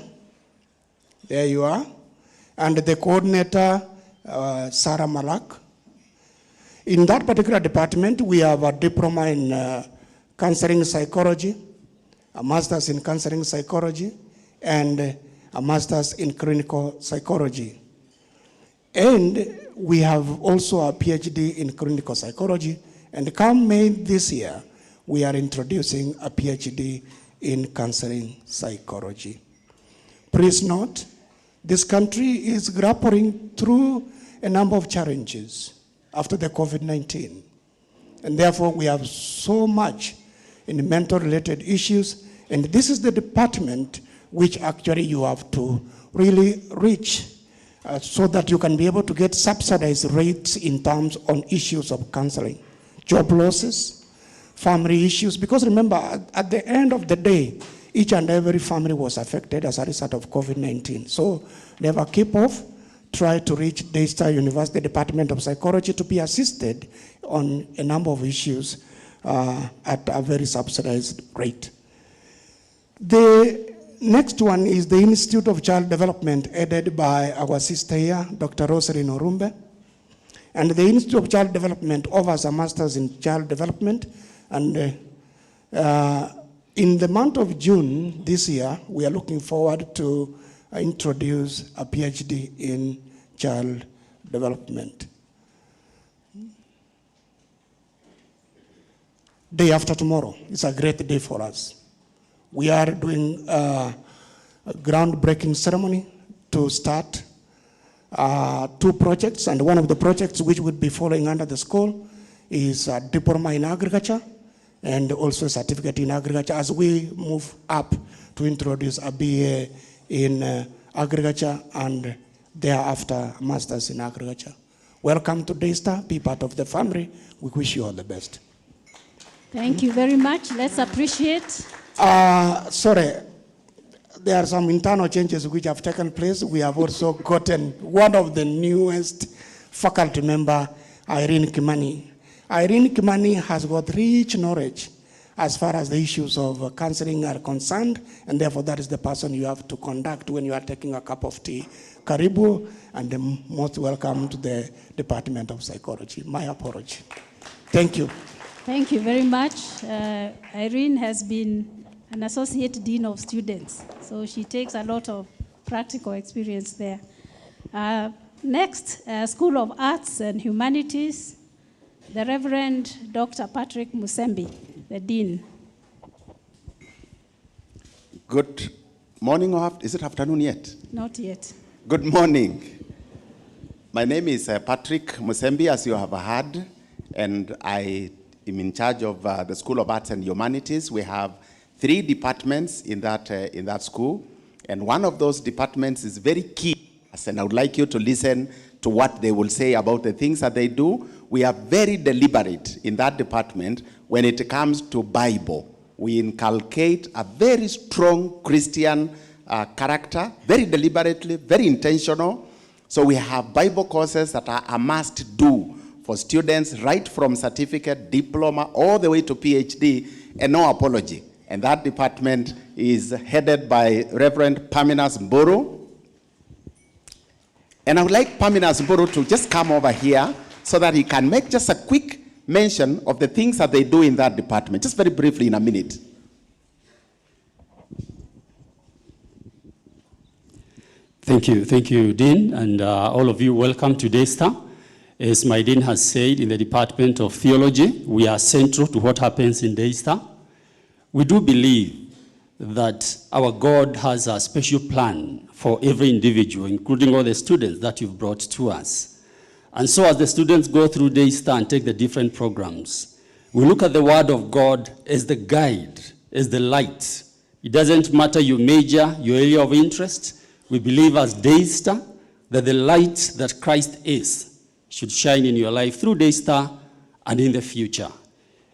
there you are, and the coordinator, Sarah Malak. In that particular department, we have a diploma in counseling psychology, a master's in counseling psychology, and a master's in clinical psychology. And we have also a PhD in clinical psychology, and come May this year, we are introducing a PhD in counseling psychology. Please note, this country is grappling through a number of challenges after the COVID-19. And therefore, we have so much in mental-related issues, and this is the department which actually you have to really reach so that you can be able to get subsidized rates in terms on issues of counseling, job losses, family issues, because remember, at the end of the day, each and every family was affected as a result of COVID-19. So never keep off, try to reach Daystar University Department of Psychology to be assisted on a number of issues at a very subsidized rate. The next one is the Institute of Child Development, headed by our sister here, Dr. Rosalyn Orumbe. And the Institute of Child Development offers a master's in child development. And in the month of June this year, we are looking forward to introduce a PhD in child development. Day after tomorrow, it's a great day for us. We are doing a groundbreaking ceremony to start 2 projects, and one of the projects which would be following under the school is a diploma in agriculture and also a certificate in agriculture as we move up to introduce a BA in agriculture and thereafter a master's in agriculture. Welcome to Daystar, be part of the family. We wish you all the best. Thank you very much. Let's appreciate. Sorry, there are some internal changes which have taken place. We have also gotten one of the newest faculty member, Irene Kimani. Irene Kimani has got rich knowledge as far as the issues of counseling are concerned, and therefore that is the person you have to conduct when you are taking a cup of tea. Karibu, and most welcome to the Department of Psychology. My apology. Thank you. Thank you very much. Irene has been an associate dean of students, so she takes a lot of practical experience there. Next, School of Arts and Humanities, the Reverend Dr. Patrick Musembi, the dean. Good morning, or is it afternoon yet? Not yet. Good morning. My name is Patrick Musembi, as you have heard, and I am in charge of the School of Arts and Humanities. We have 3 departments in that school, and one of those departments is very key, and I would like you to listen to what they will say about the things that they do. We are very deliberate in that department when it comes to Bible. We inculcate a very strong Christian character, very deliberately, very intentional. So we have Bible courses that are a must-do for students, right from certificate, diploma, all the way to PhD, and no apology. And that department is headed by Reverend Paminas Mburu. And I would like Paminas Mburu to just come over here so that he can make just a quick mention of the things that they do in that department, just very briefly in a minute. Thank you, Dean, and all of you, welcome to Daystar. As my Dean has said, in the Department of Theology, we are central to what happens in Daystar. We do believe that our God has a special plan for every individual, including all the students that you've brought to us. And so as the students go through Daystar and take the different programs, we look at the Word of God as the guide, as the light. It doesn't matter your major, your area of interest. We believe as Daystar that the light that Christ is should shine in your life through Daystar and in the future.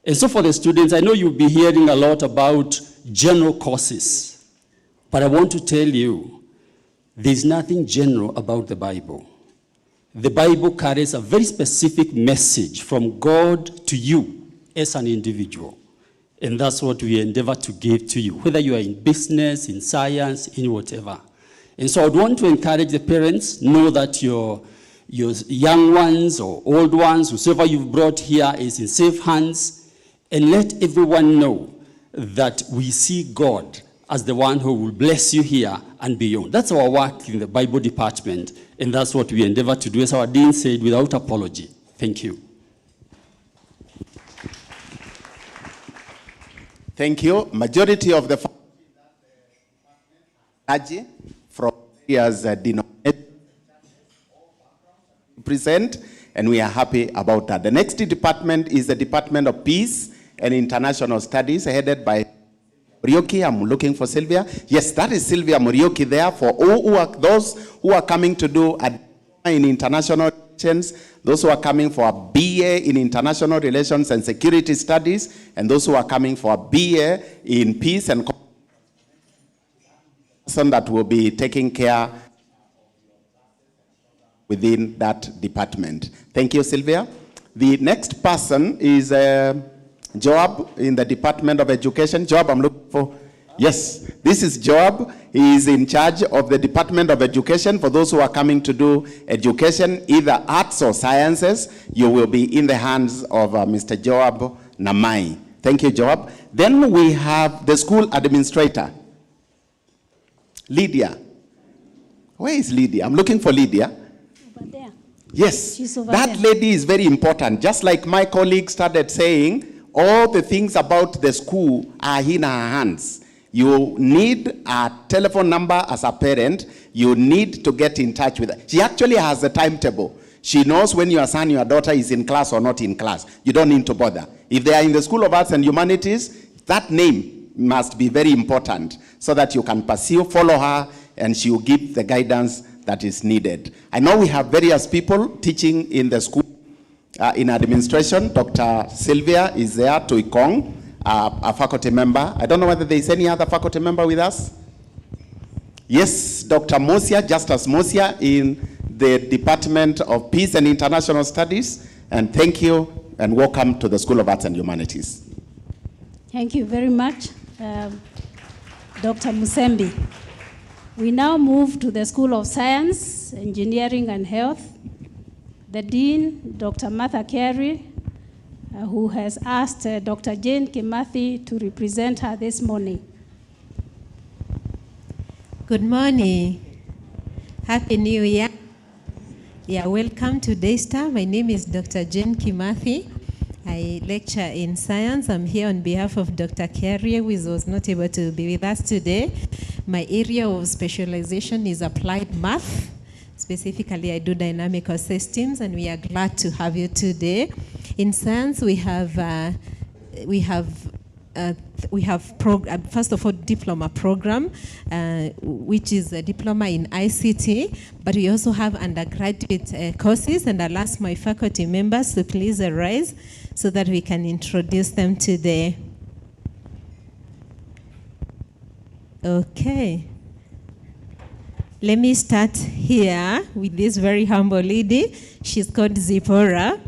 And so for the students, I know you'll be hearing a lot about general courses, but I want to tell you, there's nothing general about the Bible. The Bible carries a very specific message from God to you as an individual. And that's what we endeavor to give to you, whether you are in business, in science, in whatever. And so I would want to encourage the parents, know that your young ones or old ones, whoever you've brought here is in safe hands, and let everyone know that we see God as the one who will bless you here and beyond. That's our work in the Bible department, and that's what we endeavor to do, as our dean said, without apology. Thank you. Thank you. Majority of the faculty from various denominations present, and we are happy about that. The next department is the Department of Peace and International Studies, headed by Murioki. I'm looking for Sylvia. Yes, that is Sylvia Murioki there. For all those who are coming to do a diploma in international relations, those who are coming for a BA in international relations and security studies, and those who are coming for a BA in peace and person that will be taking care within that department. Thank you, Sylvia. The next person is Joab in the Department of Education. Joab, I'm looking for. Yes, this is Joab. He is in charge of the Department of Education. For those who are coming to do education, either arts or sciences, you will be in the hands of Mr. Joab Namai. Thank you, Joab. Then we have the school administrator, Lydia. Where is Lydia? I'm looking for Lydia. Over there. Yes, She's over that there. lady is very important. Just like my colleague started saying, all the things about the school are in her hands. You need a telephone number as a parent. You need to get in touch with her. She actually has a timetable. She knows when your son, your daughter is in class or not in class. You don't need to bother. If they are in the School of Arts and Humanities, that name must be very important so that you can pursue, follow her, and she will give the guidance that is needed. I know we have various people teaching in the school. In administration, Dr. Sylvia is there, Tuikong, a faculty member. I don't know whether there is any other faculty member with us. Yes, Dr. Mosia, Justus Mosia in the Department of Peace and International Studies. And thank you and welcome to the School of Arts and Humanities. Thank you very much, Dr. Musembi. We now move to the School of Science, Engineering and Health. The Dean, Dr. Martha Carey, who has asked Dr. Jane Kimathi to represent her this morning. Good morning. Happy New Year. Yeah, welcome to Daystar. My name is Dr. Jane Kimathi. I lecture in science. I'm here on behalf of Dr. Carey, who was not able to be with us today. My area of specialization is applied math. Specifically, I do dynamical systems, and we are glad to have you today. In science, we have first of all diploma program, which is a diploma in ICT, but we also have undergraduate courses, and I'll ask my faculty members to please arise so that we can introduce them today. Okay. Let me start here with this very humble lady. She's called Zipporah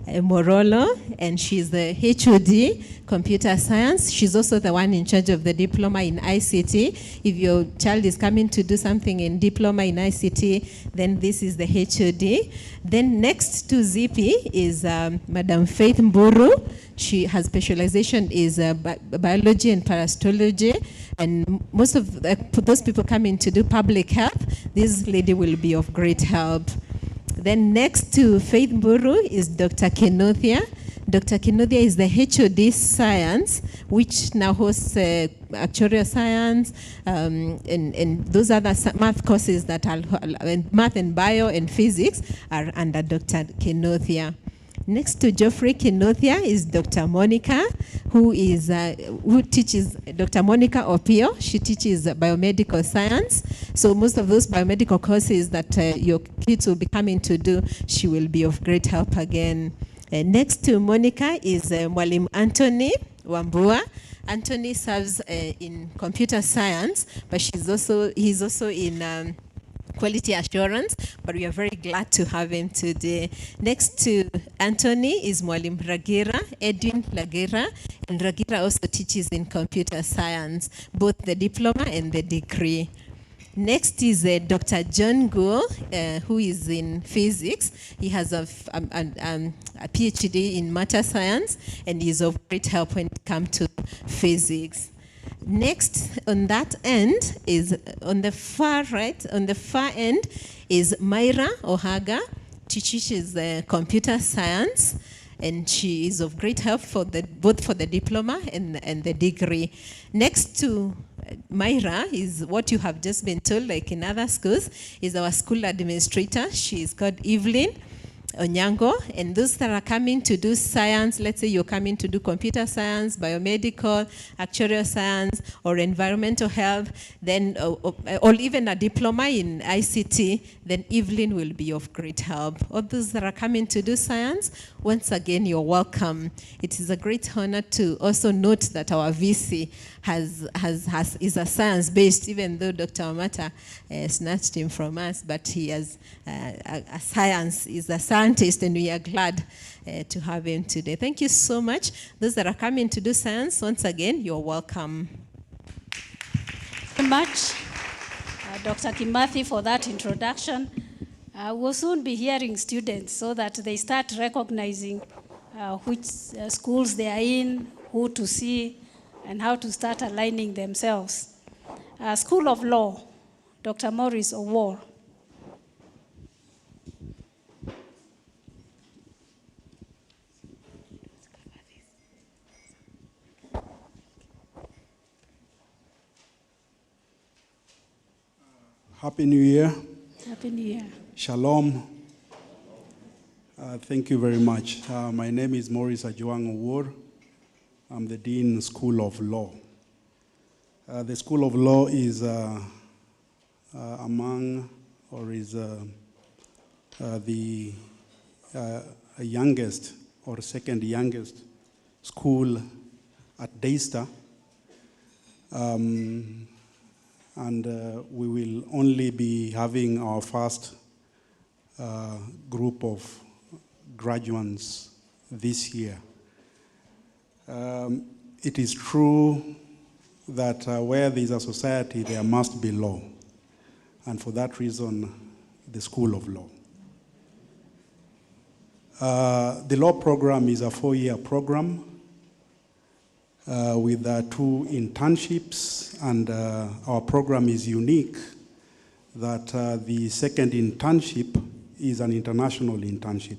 Morolo, and she's the HOD, Computer Science. She's also the one in charge of the diploma in ICT. If your child is coming to do something in diploma in ICT, then this is the HOD. Then next to Zippy is Madam Faith Mburu. She has specialization is biology and parasitology. And most of those people coming to do public health, this lady will be of great help. Then next to Faith Mburu is Dr. Kenothia. Dr. Kenothia is the HOD Science, which now hosts actuarial science and those other math courses that are math and bio and physics are under Dr. Kenothia. Next to Geoffrey Kenothia is Dr. Monica, who teaches, Dr. Monica Opio. She teaches biomedical science. So most of those biomedical courses that your kids will be coming to do, she will be of great help again. Next to Monica is Mwalim Anthony Wambua. Anthony serves in computer science, but he's also in quality assurance, but we are very glad to have him today. Next to Anthony is Mwalim Ragira, Edwin Ragira, and Ragira also teaches in computer science, both the diploma and the degree. Next is Dr. John Gould, who is in physics. He has a a PhD in matter science, and is of great help when it comes to physics. Next, on that end, is on the far right, on the far end, is Myra Ohaga. She teaches computer science, and she is of great help for both for the diploma and the degree. Next to Myra is what you have just been told, like in other schools, is our school administrator. She is called Evelyn Onyango, and those that are coming to do science, let's say you're coming to do computer science, biomedical, actuarial science, or environmental health, then, or even a diploma in ICT, then Evelyn will be of great help. All those that are coming to do science, once again, you're welcome. It is a great honor to also note that our VC is a science-based, even though Dr. Amata snatched him from us, but he has a science, is a scientist, and we are glad to have him today. Thank you so much. Those that are coming to do science, once again, you're welcome. Thank you very much, Dr. Kimathi, for that introduction. We'll soon be hearing students so that they start recognizing which schools they are in, who to see, and how to start aligning themselves. School of Law, Dr. Maurice Owor. Happy New Year. Happy New Year. Shalom. Thank you very much. My name is Maurice Ajuang Owor. I'm the Dean School of Law. The School of Law is the youngest or second youngest school at Daystar. And we will only be having our first group of graduates this year. It is true that where there is a society, there must be law. And for that reason, the School of Law. The law program is a 4-year program with 2 internships, and our program is unique that the second internship is an international internship.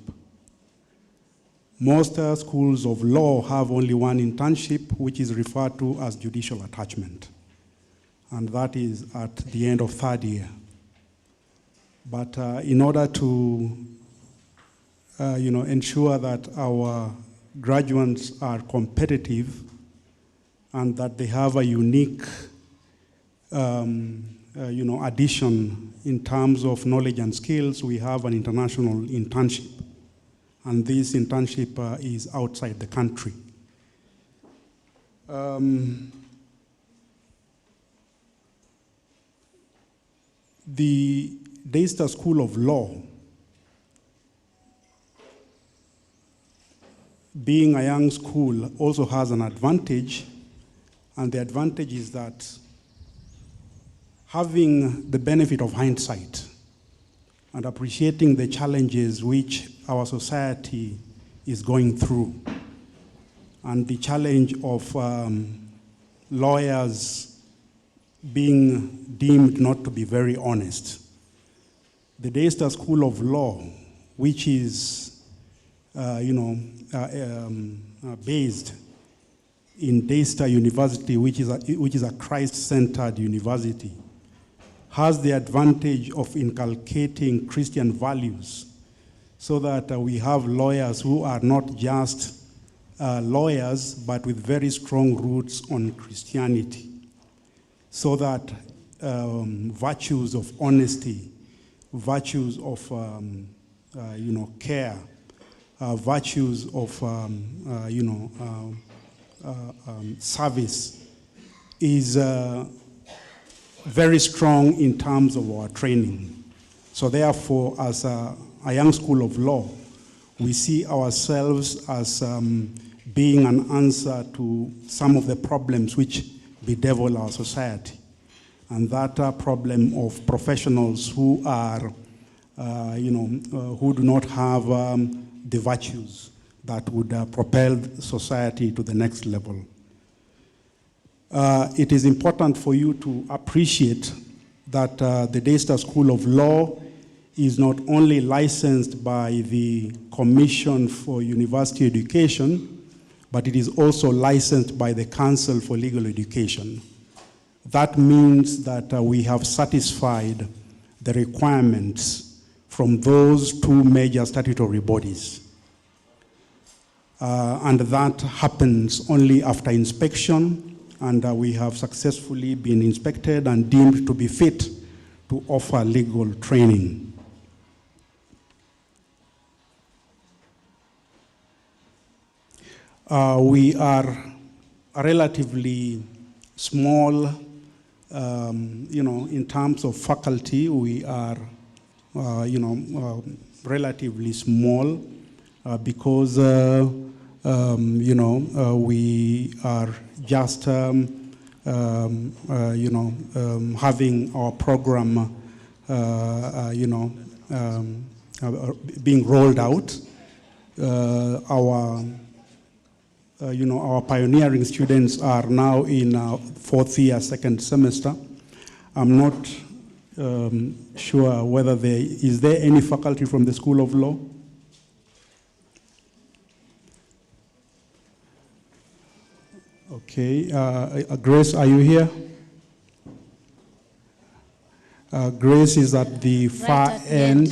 Most schools of law have only one internship, which is referred to as judicial attachment, and that is at the end of 3rd year. But in order to ensure that our graduates are competitive and that they have a unique addition in terms of knowledge and skills, we have an international internship. And this internship is outside the country. The Daystar School of Law, being a young school, also has an advantage, and the advantage is that having the benefit of hindsight and appreciating the challenges which our society is going through, and the challenge of lawyers being deemed not to be very honest. The Daystar School of Law, which is based in Daystar University, which is a Christ-centered university, has the advantage of inculcating Christian values so that we have lawyers who are not just lawyers, but with very strong roots on Christianity, so that virtues of honesty, virtues of care, virtues of service is very strong in terms of our training. So therefore, as a young school of law, we see ourselves as being an answer to some of the problems which bedevil our society. And that problem of professionals who are, who do not have the virtues that would propel society to the next level. It is important for you to appreciate that the Daystar School of Law is not only licensed by the Commission for University Education, but it is also licensed by the Council for Legal Education. That means that we have satisfied the requirements from those two major statutory bodies. And that happens only after inspection, and we have successfully been inspected and deemed to be fit to offer legal training. We are a relatively small, in terms of faculty, we are, relatively small because, we are just, having our program, being rolled out. Our pioneering students are now in fourth year, second semester. I'm not sure whether is there any faculty from the School of Law? Okay, Grace, are you here? Grace is at the far end,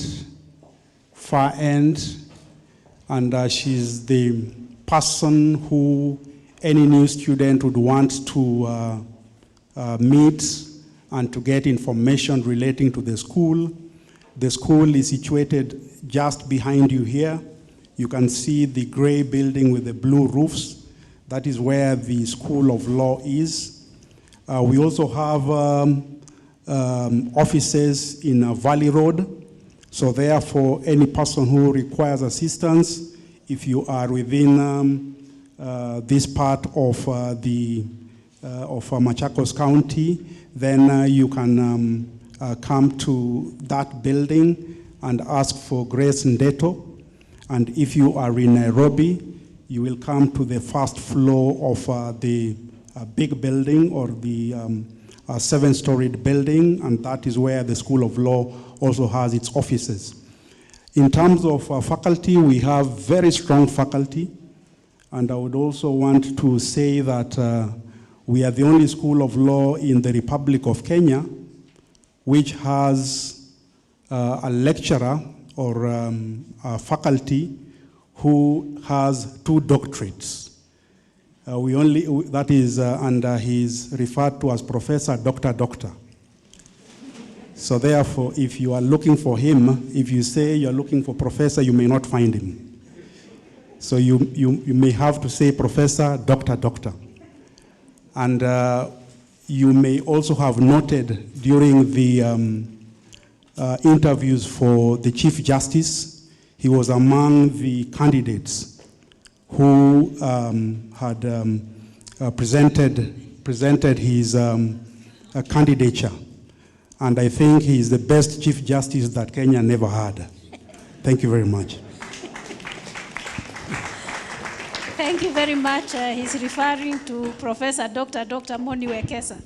and she's the person who any new student would want to meet and to get information relating to the school. The school is situated just behind you here. You can see the gray building with the blue roofs. That is where the School of Law is. We also have offices in Valley Road. So therefore, any person who requires assistance, if you are within this part of Machakos County, then you can come to that building and ask for Grace Ndeto. And if you are in Nairobi, you will come to the first floor of the big building, or the 7-storied building, and that is where the School of Law also has its offices. In terms of faculty, we have very strong faculty, and I would also want to say that we are the only School of Law in the Republic of Kenya which has a lecturer or a faculty who has 2 doctorates. And he's referred to as Professor Doctor. So therefore, if you are looking for him, if you say you're looking for professor, you may not find him. So you may have to say Professor Doctor. And you may also have noted during the interviews for the Chief Justice, he was among the candidates who had presented his candidature. And I think he is the best Chief Justice that Kenya never had. Thank you very much. Thank you very much. He's referring to Professor Dr. Moni Wekesa.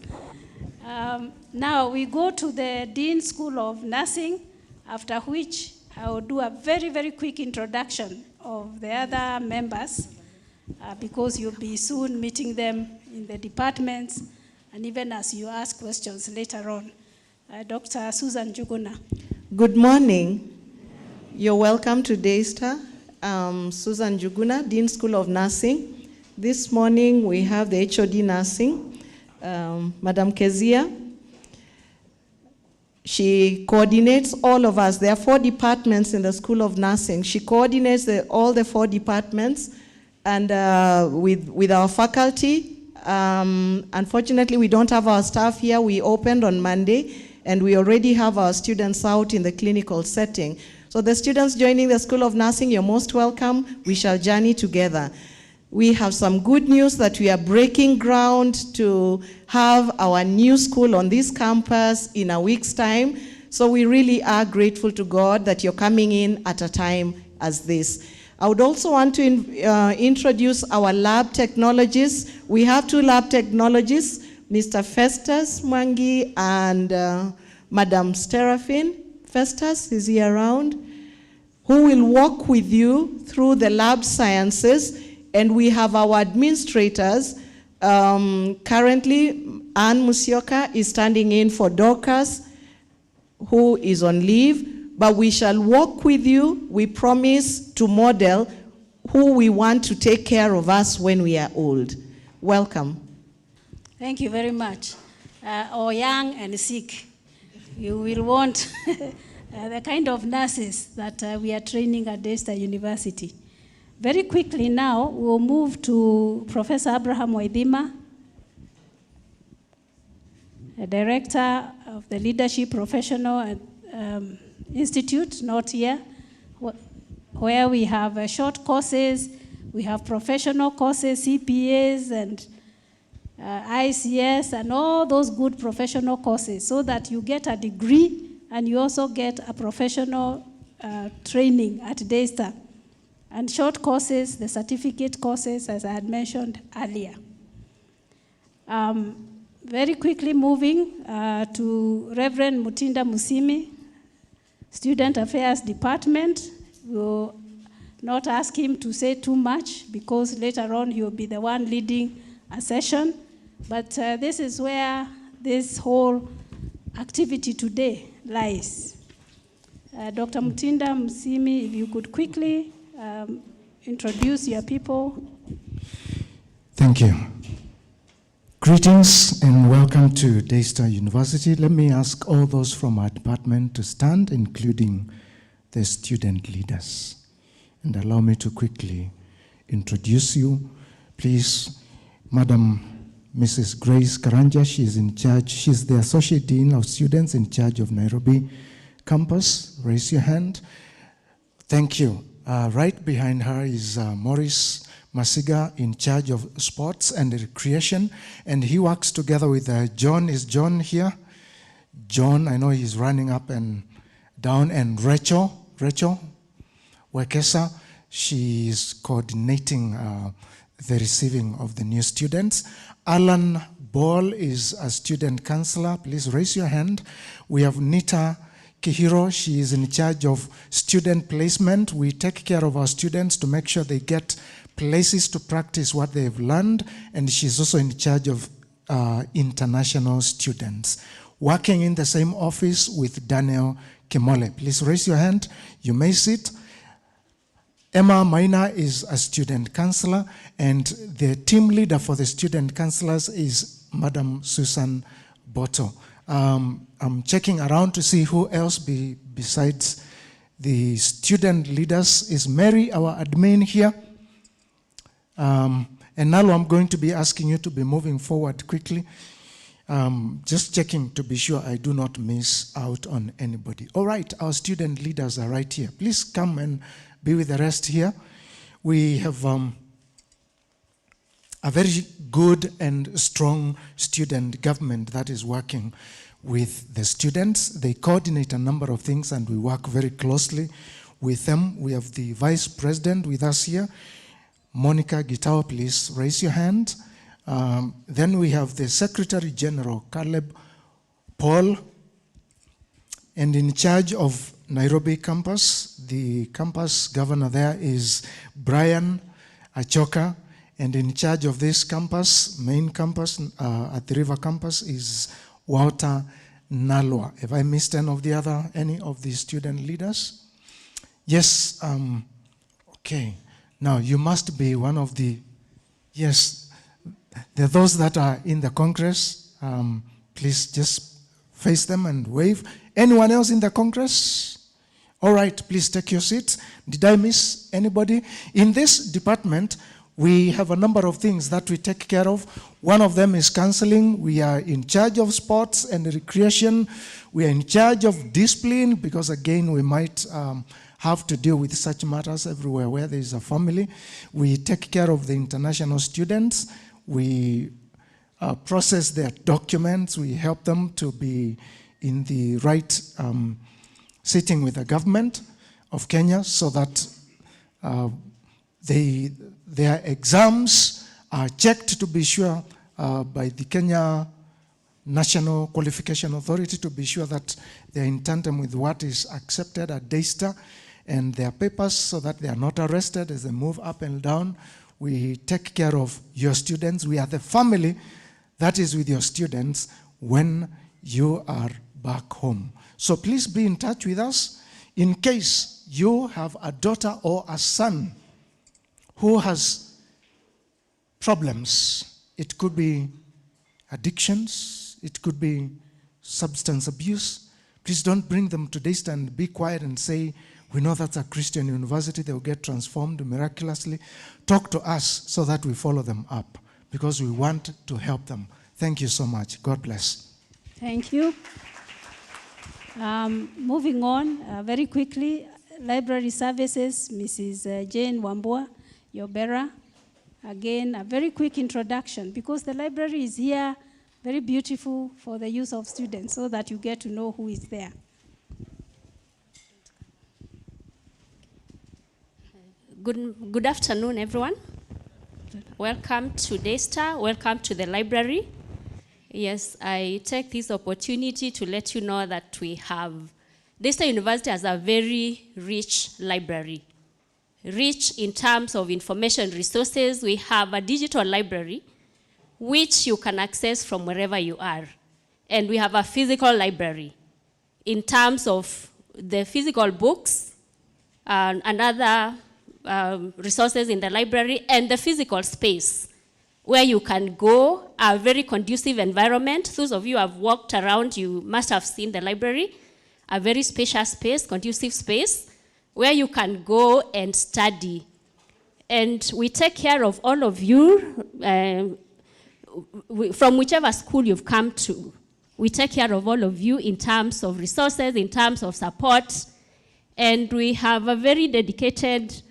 Now we go to the Dean School of Nursing, after which I will do a very, very quick introduction of the other members, because you'll be soon meeting them in the departments, and even as you ask questions later on. Dr. Susan Njuguna. Good morning. You're welcome to Daystar. Susan Njuguna, Dean School of Nursing. This morning we have the HOD Nursing, Madam Kezia. She coordinates all of us. There are 4 departments in the School of Nursing. She coordinates all the 4 departments, and with our faculty. Unfortunately, we don't have our staff here. We opened on Monday, and we already have our students out in the clinical setting. So the students joining the School of Nursing, you're most welcome. We shall journey together. We have some good news that we are breaking ground to have our new school on this campus in a week's time. So we really are grateful to God that you're coming in at a time as this. I would also want to introduce our lab technologists. We have 2 lab technologists, Mr. Festus Mwangi and Madam Seraphine. Festus, is he around? Who will walk with you through the lab sciences. And we have our administrators. Currently, Anne Musioka is standing in for Dorcas, who is on leave. But we shall walk with you. We promise to model who we want to take care of us when we are old. Welcome. Thank you very much. Or young and sick. You will want the kind of nurses that we are training at Daystar University. Very quickly now, we'll move to Professor Abraham Waithima, a director of the Leadership Professional Institute, not here, where we have short courses, we have professional courses, CPAs and ICS and all those good professional courses, so that you get a degree and you also get a professional training at Daystar. And short courses, the certificate courses, as I had mentioned earlier. Very quickly moving to Reverend Mutinda Musimi, Student Affairs Department. We'll not ask him to say too much because later on he will be the one leading a session. But this is where this whole activity today lies. Dr. Mutinda Musimi, if you could quickly introduce your people. Thank you. Greetings and welcome to Daystar University. Let me ask all those from our department to stand, including the student leaders. And allow me to quickly introduce you. Please, Madam Mrs. Grace Karanja, she is in charge. She's the Associate Dean of Students in charge of Nairobi campus. Raise your hand. Thank you. Right behind her is Maurice Masiga, in charge of sports and recreation, and he works together with John. Is John here? John, I know he's running up and down, and Rachel Wekesa, she is coordinating the receiving of the new students. Alan Ball is a student counselor. Please raise your hand. We have Nita Kihiro, she is in charge of student placement. We take care of our students to make sure they get places to practice what they've learned, and she's also in charge of international students. Working in the same office with Daniel Kimole. Please raise your hand. You may sit. Emma Maina is a student counselor, and the team leader for the student counselors is Madam Susan Boto. I'm checking around to see who else besides the student leaders. Is Mary, our admin, here? And now I'm going to be asking you to be moving forward quickly. Just checking to be sure I do not miss out on anybody. All right, our student leaders are right here. Please come and be with the rest here. We have a very good and strong student government that is working with the students. They coordinate a number of things and we work very closely with them. We have the Vice President with us here. Monica Gitao, please raise your hand. Then we have the Secretary General, Caleb Paul, and in charge of Nairobi campus, the campus governor there is Brian Achoka, and in charge of this campus, main campus at the River campus is Walter Nalwa. Have I missed any of the student leaders? Yes, okay. Now, you must be one of the, yes, there are those that are in the Congress. Please just face them and wave. Anyone else in the Congress? All right, please take your seats. Did I miss anybody? In this department, we have a number of things that we take care of. One of them is counseling. We are in charge of sports and recreation. We are in charge of discipline because, again, we might have to deal with such matters everywhere where there is a family. We take care of the international students. We process their documents. We help them to be in the right sitting with the government of Kenya so that their exams are checked to be sure by the Kenya National Qualification Authority to be sure that they're in tandem with what is accepted at Daystar, and their papers so that they are not arrested as they move up and down. We take care of your students. We are the family that is with your students when you are back home. So please be in touch with us in case you have a daughter or a son who has problems. It could be addictions, it could be substance abuse. Please don't bring them to Daystar and be quiet and say, we know that's a Christian university, they will get transformed miraculously. Talk to us so that we follow them up because we want to help them. Thank you so much. God bless. Thank you. Moving on very quickly, library services, Mrs. Jane Wambua, your bearer. Again, a very quick introduction because the library is here, very beautiful for the use of students so that you get to know who is there. Good afternoon, everyone. Welcome to Daystar. Welcome to the library. Yes, I take this opportunity to let you know that we have, Daystar University has a very rich library. Rich in terms of information resources. We have a digital library which you can access from wherever you are. And we have a physical library in terms of the physical books and other resources in the library, and the physical space where you can go, a very conducive environment. Those of you who have walked around, you must have seen the library, a very spacious space, conducive space, where you can go and study. And we take care of all of you from whichever school you've come to. We take care of all of you in terms of resources, in terms of support, and we have a very dedicated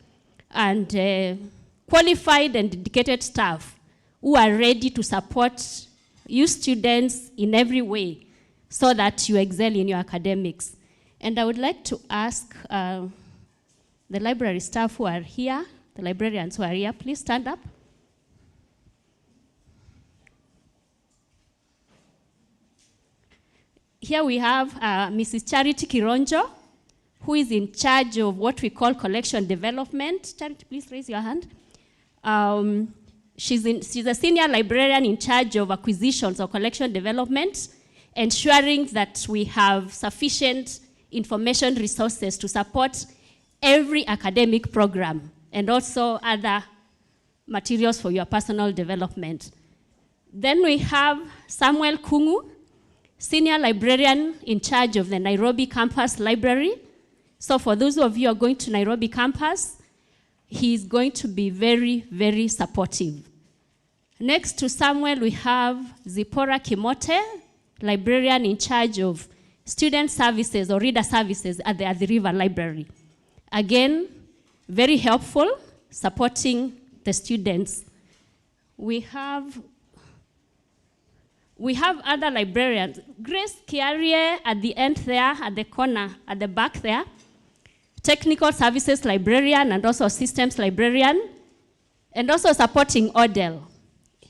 and qualified and dedicated staff who are ready to support you students in every way so that you excel in your academics. And I would like to ask the library staff who are here, the librarians who are here, please stand up. Here we have Mrs. Charity Kironjo, who is in charge of what we call collection development. Charity, please raise your hand. She's a senior librarian in charge of acquisitions or collection development, ensuring that we have sufficient information resources to support every academic program and also other materials for your personal development. Then we have Samuel Kungu, senior librarian in charge of the Nairobi campus library. So for those of you who are going to Nairobi campus, he is going to be very, very supportive. Next to Samuel, we have Zipporah Kimote, librarian in charge of student services or reader services at the River Library. Again, very helpful, supporting the students. We have other librarians. Grace Kiarie at the end there, at the corner, at the back there, technical services librarian and also systems librarian, and also supporting Odell.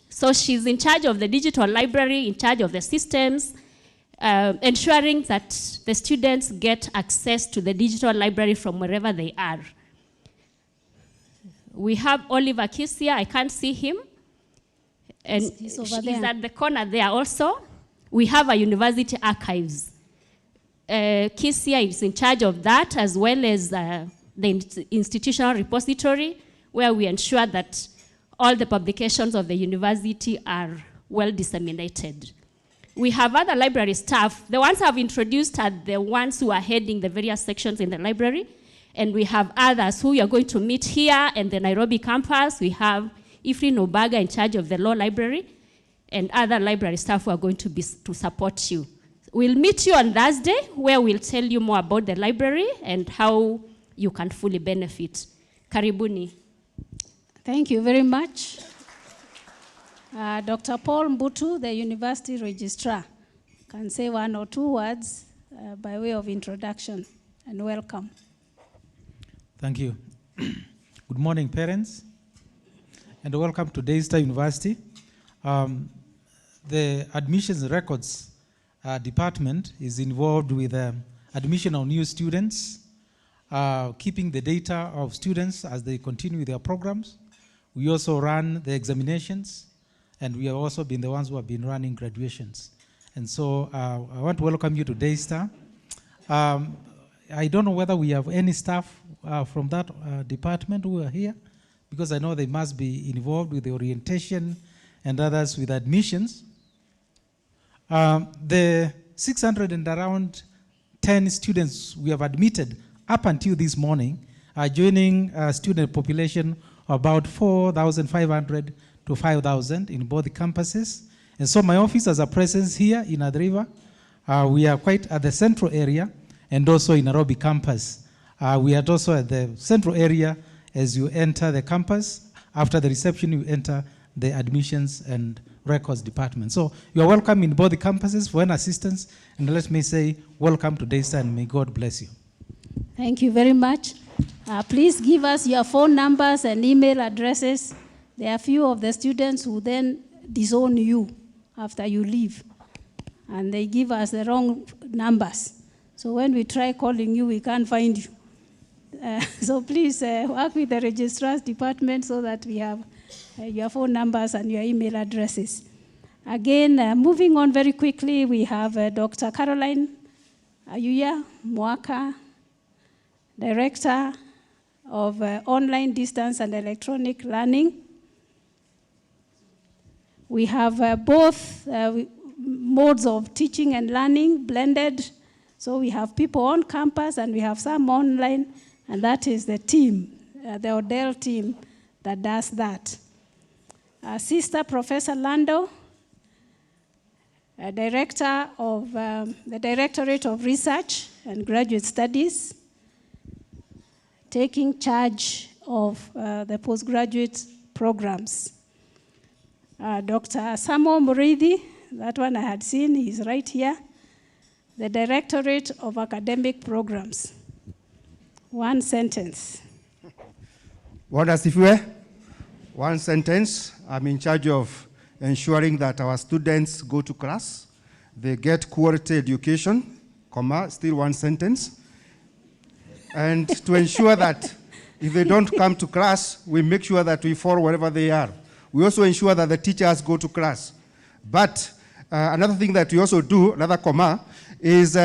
So she's in charge of the digital library, in charge of the systems, ensuring that the students get access to the digital library from wherever they are. We have Oliver Kisia, I can't see him. And he's at the corner there also. We have a university archives. Kisia is in charge of that, as well as the institutional repository, where we ensure that all the publications of the university are well disseminated. We have other library staff. The ones I've introduced are the ones who are heading the various sections in the library. And we have others who you're going to meet here in the Nairobi campus. We have Ifrin Obaga in charge of the law library, and other library staff who are going to support you. We'll meet you on Thursday, where we'll tell you more about the library and how you can fully benefit. Karibuni. Thank you very much. Dr. Paul Mbutu, the university registrar, can say one or two words by way of introduction, and welcome. Thank you. Good morning, parents, and welcome to Daystar University. The admissions records department is involved with admission of new students, keeping the data of students as they continue with their programs. We also run the examinations, and we have also been the ones who have been running graduations. And so I want to welcome you to Daystar. I don't know whether we have any staff from that department who are here, because I know they must be involved with the orientation and others with admissions. The 600 and around 10 students we have admitted up until this morning are joining a student population of about 4,500 to 5,000 in both campuses. And so my office has a presence here in Athi River. We are quite at the central area and also in Nairobi campus. We are also at the central area as you enter the campus. After the reception, you enter the admissions and records department. So you are welcome in both the campuses for any assistance. And let me say, welcome to Daystar and may God bless you. Thank you very much. Please give us your phone numbers and email addresses. There are a few of the students who then disown you after you leave. And they give us the wrong numbers. So when we try calling you, we can't find you. So please work with the registrar's department so that we have your phone numbers and your email addresses. Again, moving on very quickly, we have Dr. Caroline Ayuya Mwaka, Director of Online Distance and Electronic Learning. We have both modes of teaching and learning blended. So we have people on campus and we have some online, and that is the team, the Odell team that does that. Sister Professor Lando, Director of the Directorate of Research and Graduate Studies, taking charge of the postgraduate programs. Dr. Samuel Muridi, that one I had seen, he's right here, the Directorate of Academic Programs. One sentence. What does it wear? One sentence. I'm in charge of ensuring that our students go to class, they get quality education, comma, still one sentence. And to ensure that if they don't come to class, we make sure that we follow wherever they are. We also ensure that the teachers go to class. But another thing that we also do, another comma, is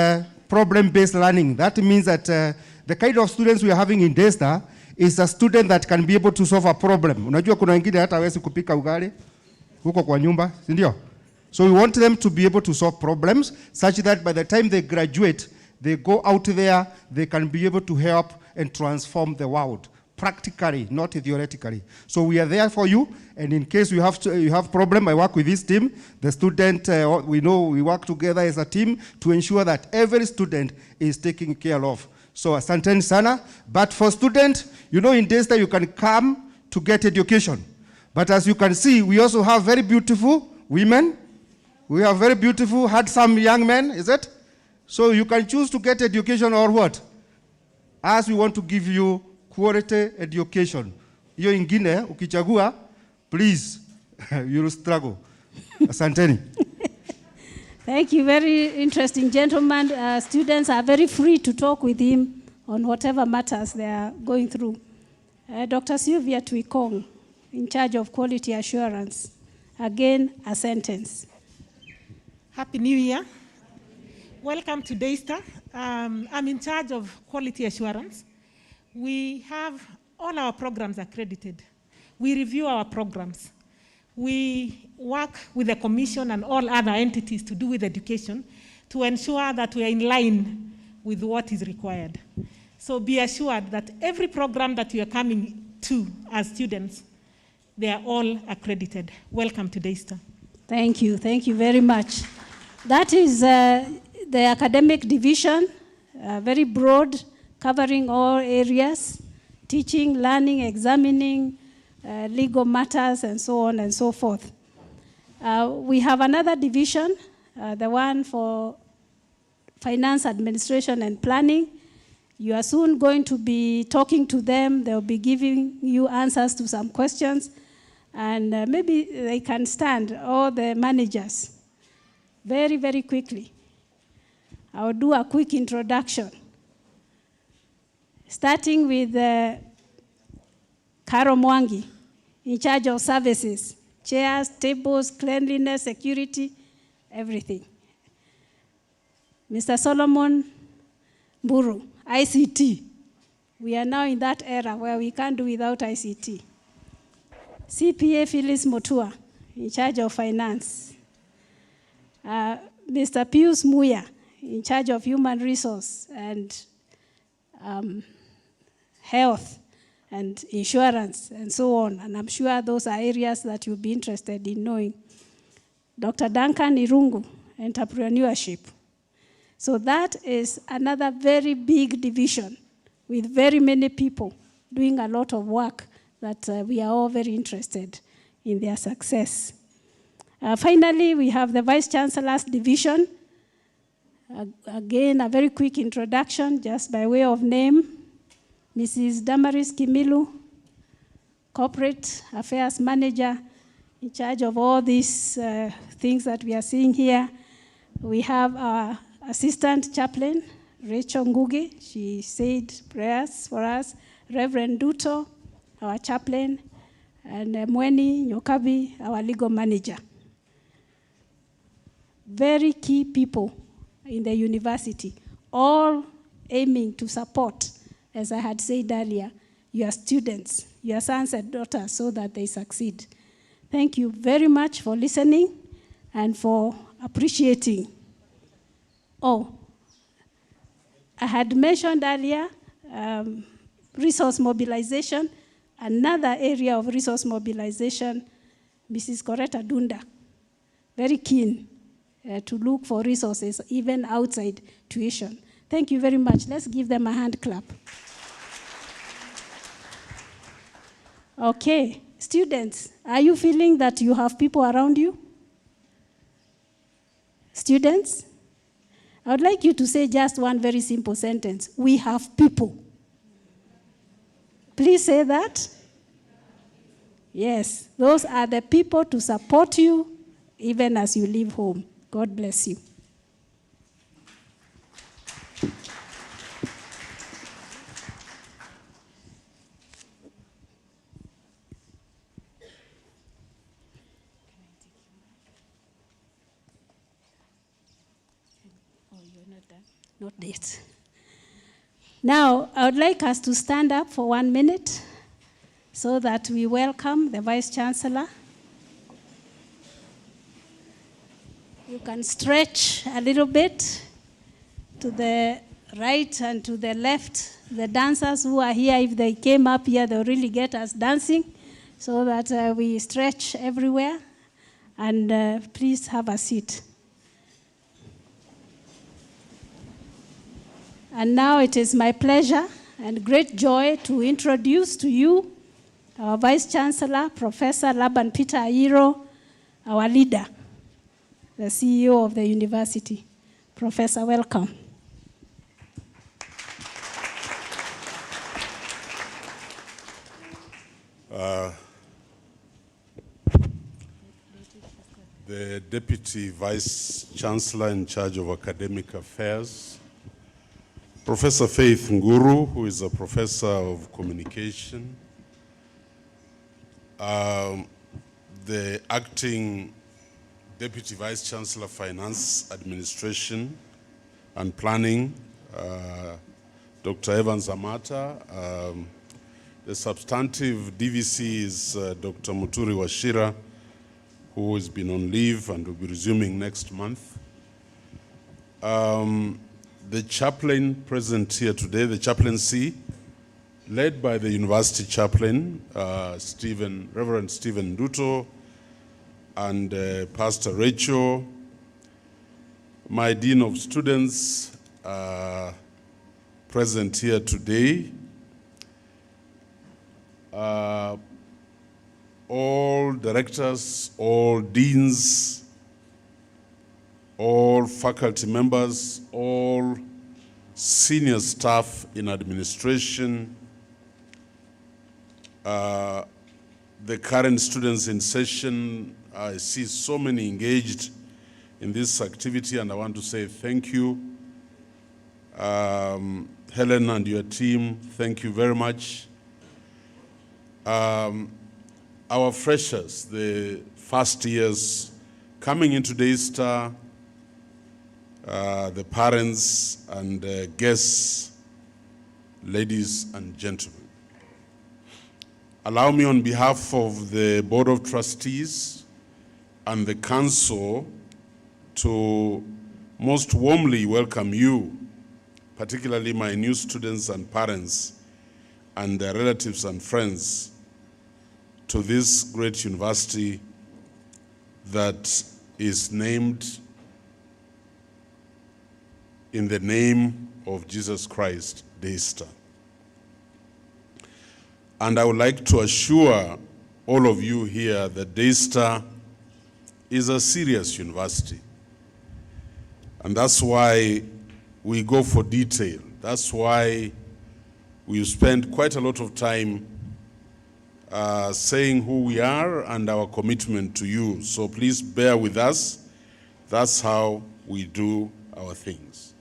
problem-based learning. That means that the kind of students we are having in Daystar is a student that can be able to solve a problem. Unajua kuna wengine hata hawezi kupika ugali huko kwa nyumba, si ndio? So we want them to be able to solve problems such that by the time they graduate, they go out there, they can be able to help and transform the world practically, not theoretically. So we are there for you, and in case you have problem, I work with this team. The student, we know we work together as a team to ensure that every student is taken care of. So asanteni sana. But for student, you know in Daystar you can come to get education. But as you can see, we also have very beautiful women. We have very beautiful, handsome young men, is it? So you can choose to get education or what? As we want to give you quality education. Hiyo ingine, ukichagua, please, you'll struggle. Asanteni. Thank you, very interesting gentleman. Students are very free to talk with him on whatever matters they are going through. Dr. Sylvia Twikong, in charge of quality assurance. Again, a sentence. Happy New Year. Welcome to Daystar. I'm in charge of quality assurance. We have all our programs accredited. We review our programs. We work with the Commission and all other entities to do with education to ensure that we are in line with what is required. So be assured that every program that you are coming to as students, they are all accredited. Welcome to Daystar. Thank you very much. That is the academic division, very broad, covering all areas, teaching, learning, examining, legal matters, and so on and so forth. We have another division, the one for finance, administration, and planning. You are soon going to be talking to them. They'll be giving you answers to some questions. And maybe they can stand, all the managers, very, very quickly. I'll do a quick introduction. Starting with Karo Mwangi, in charge of services, chairs, tables, cleanliness, security, everything. Mr. Solomon Buru, ICT. We are now in that era where we can't do without ICT. CPA Phyllis Motua, in charge of finance. Mr. Pius Muya, in charge of human resource and health and insurance and so on. And I'm sure those are areas that you'll be interested in knowing. Dr. Duncan Irungu, entrepreneurship. So that is another very big division with very many people doing a lot of work that we are all very interested in their success. Finally, we have the Vice Chancellor's division. Again, a very quick introduction, just by way of name. Mrs. Damaris Kimilu, Corporate Affairs Manager, in charge of all these things that we are seeing here. We have our Assistant Chaplain, Rachel Ngugi. She said prayers for us. Reverend Duto, our chaplain, and Mweni Nyokabi, our legal manager. Very key people in the university, all aiming to support, as I had said earlier, your students, your sons and daughters, so that they succeed. Thank you very much for listening and for appreciating. Oh, I had mentioned earlier resource mobilization. Another area of resource mobilization, Mrs. Coretta Dunda, very keen to look for resources even outside tuition. Thank you very much. Let's give them a hand clap. Okay, students, are you feeling that you have people around you? Students, I would like you to say just one very simple sentence. We have people. Please say that. Yes, those are the people to support you even as you leave home. God bless you. Not yet. Now, I would like us to stand up for 1 minute so that we welcome the Vice Chancellor. You can stretch a little bit to the right and to the left. The dancers who are here, if they came up here, they'll really get us dancing so that we stretch everywhere. And please have a seat. And now it is my pleasure and great joy to introduce to you our Vice Chancellor, Professor Laban Peter Ayiro, our leader, the CEO of the university. Professor, welcome. The Deputy Vice Chancellor in charge of academic affairs, Professor Faith Nguru, who is a professor of communication, the acting Deputy Vice Chancellor Finance Administration and Planning, Dr. Evans Amata. The substantive DVC is Dr. Muturi Washira, who has been on leave and will be resuming next month. The chaplain present here today, the chaplaincy, led by the university chaplain, Reverend Stephen Duto, and Pastor Rachel, my Dean of Students, present here today, all directors, all deans, all faculty members, all senior staff in administration, the current students in session. I see so many engaged in this activity, and I want to say thank you. Helen and your team, thank you very much. Our freshers, the first years coming into Daystar, the parents and guests, ladies and gentlemen. Allow me on behalf of the Board of Trustees and the Council to most warmly welcome you, particularly my new students and parents and their relatives and friends, to this great university that is named in the name of Jesus Christ, Daystar. And I would like to assure all of you here that Daystar is a serious university. And that's why we go for detail. That's why we spend quite a lot of time saying who we are and our commitment to you. So please bear with us. That's how we do our things.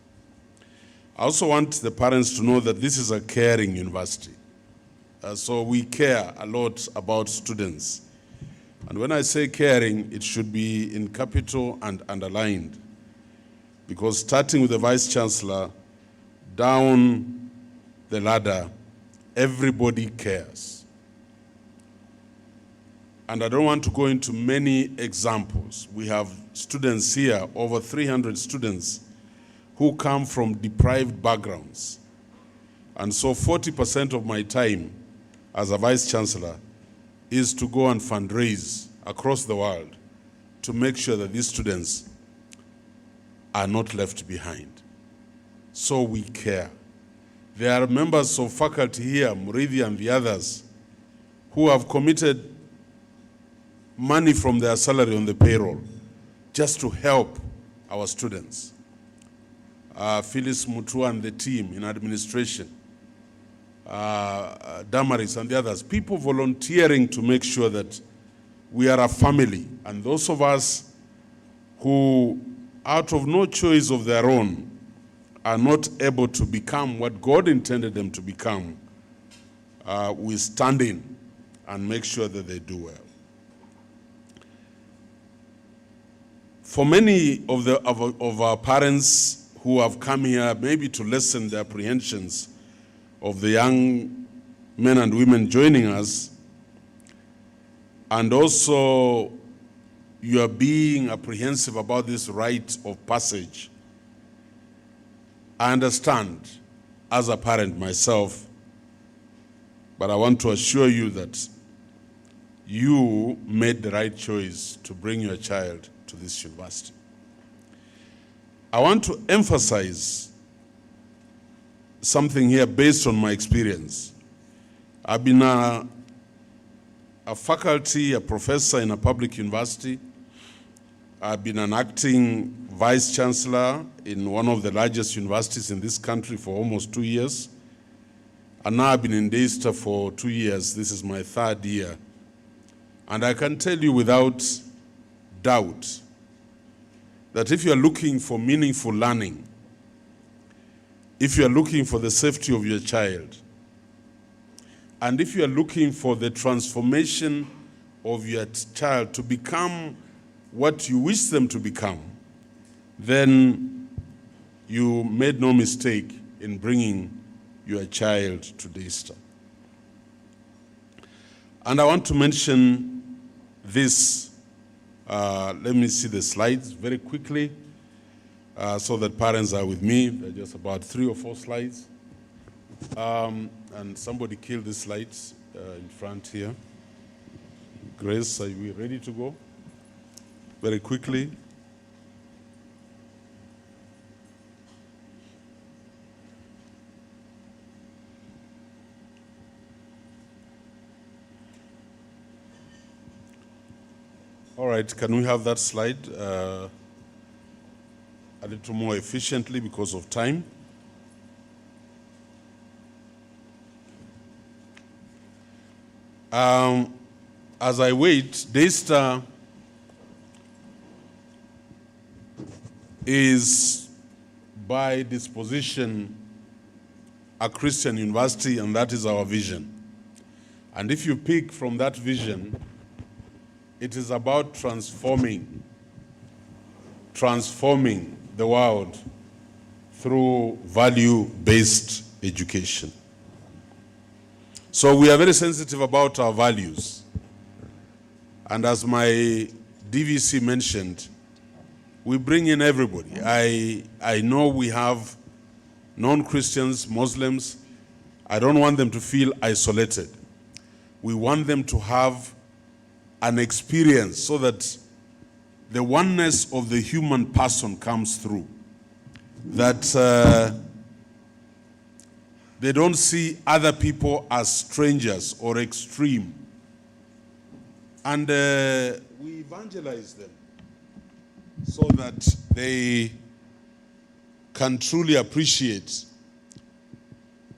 I also want the parents to know that this is a caring university. So we care a lot about students. And when I say caring, it should be in capital and underlined. Because starting with the Vice Chancellor, down the ladder, everybody cares. And I don't want to go into many examples. We have students here, over 300 students, who come from deprived backgrounds. And so 40% of my time as a Vice Chancellor is to go and fundraise across the world to make sure that these students are not left behind. So we care. There are members of faculty here, Murithi and the others, who have committed money from their salary on the payroll just to help our students. Phyllis Mutua and the team in administration, Damaris and the others, people volunteering to make sure that we are a family. And those of us who, out of no choice of their own, are not able to become what God intended them to become, we stand in and make sure that they do well. For many of our parents who have come here maybe to lessen the apprehensions of the young men and women joining us, and also you are being apprehensive about this rite of passage, I understand as a parent myself, but I want to assure you that you made the right choice to bring your child to this university. I want to emphasize something here based on my experience. I've been a faculty, a professor in a public university. I've been an acting vice chancellor in one of the largest universities in this country for almost 2 years. And now I've been in Daystar for 2 years. This is my 3rd year. And I can tell you without doubt that if you are looking for meaningful learning, if you are looking for the safety of your child, and if you are looking for the transformation of your child to become what you wish them to become, then you made no mistake in bringing your child to Daystar. And I want to mention this. Let me see the slides very quickly so that parents are with me. There are just about 3 or 4 slides. And somebody killed the slides in front here. Grace, are we ready to go? Very quickly. All right, can we have that slide a little more efficiently because of time? As I wait, Daystar is by disposition a Christian university, and that is our vision. And if you pick from that vision, it is about transforming the world through value-based education. So we are very sensitive about our values. And as my DVC mentioned, we bring in everybody. I know we have non-Christians, Muslims. I don't want them to feel isolated. We want them to have an experience so that the oneness of the human person comes through. That they don't see other people as strangers or extreme. And we evangelize them so that they can truly appreciate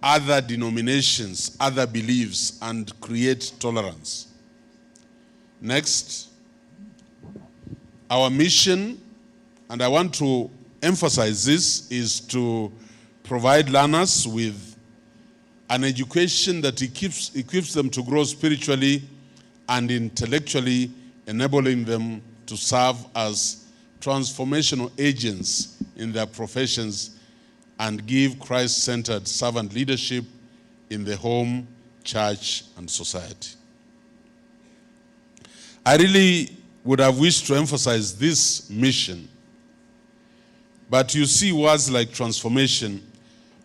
other denominations, other beliefs, and create tolerance. Next, our mission, and I want to emphasize this, is to provide learners with an education that equips them to grow spiritually and intellectually, enabling them to serve as transformational agents in their professions and give Christ-centered servant leadership in the home, church, and society. I really would have wished to emphasize this mission, but you see words like transformation,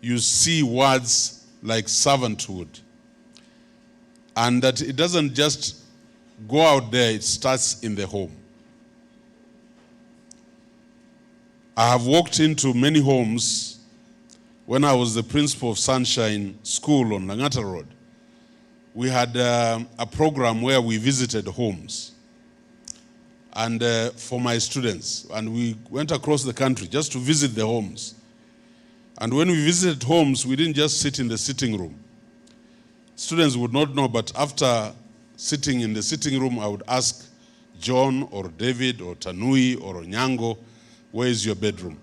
you see words like servanthood, and that it doesn't just go out there, it starts in the home. I have walked into many homes when I was the principal of Sunshine School on Langata Road. We had a program where we visited homes and for my students, and we went across the country just to visit the homes. And when we visited homes, we didn't just sit in the sitting room. Students would not know, but after sitting in the sitting room, I would ask John or David or Tanui or Onyango, where is your bedroom?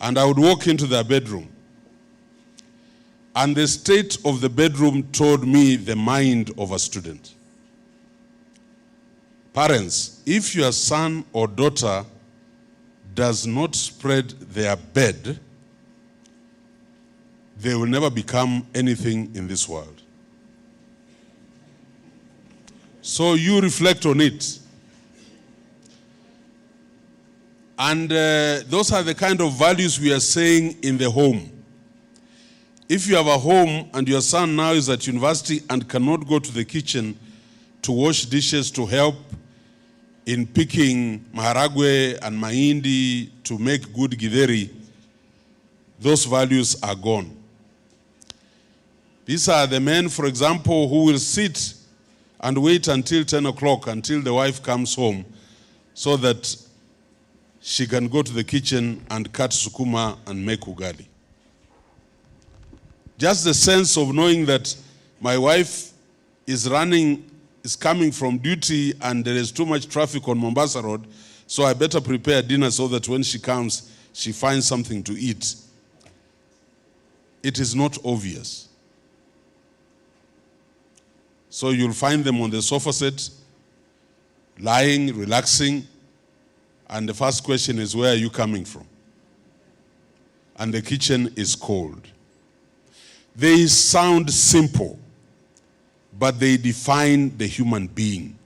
And I would walk into their bedroom. And the state of the bedroom told me the mind of a student. Parents, if your son or daughter does not spread their bed, they will never become anything in this world. So you reflect on it. And those are the kind of values we are saying in the home. If you have a home and your son now is at university and cannot go to the kitchen to wash dishes, to help in picking maharagwe and mahindi to make good githeri, those values are gone. These are the men, for example, who will sit and wait until 10 o'clock until the wife comes home so that she can go to the kitchen and cut sukuma and make ugali. Just the sense of knowing that my wife is coming from duty and there is too much traffic on Mombasa Road, so I better prepare dinner so that when she comes, she finds something to eat. It is not obvious. So you'll find them on the sofa set, lying, relaxing, and the first question is, where are you coming from? And the kitchen is cold. They sound simple, but they define the human being.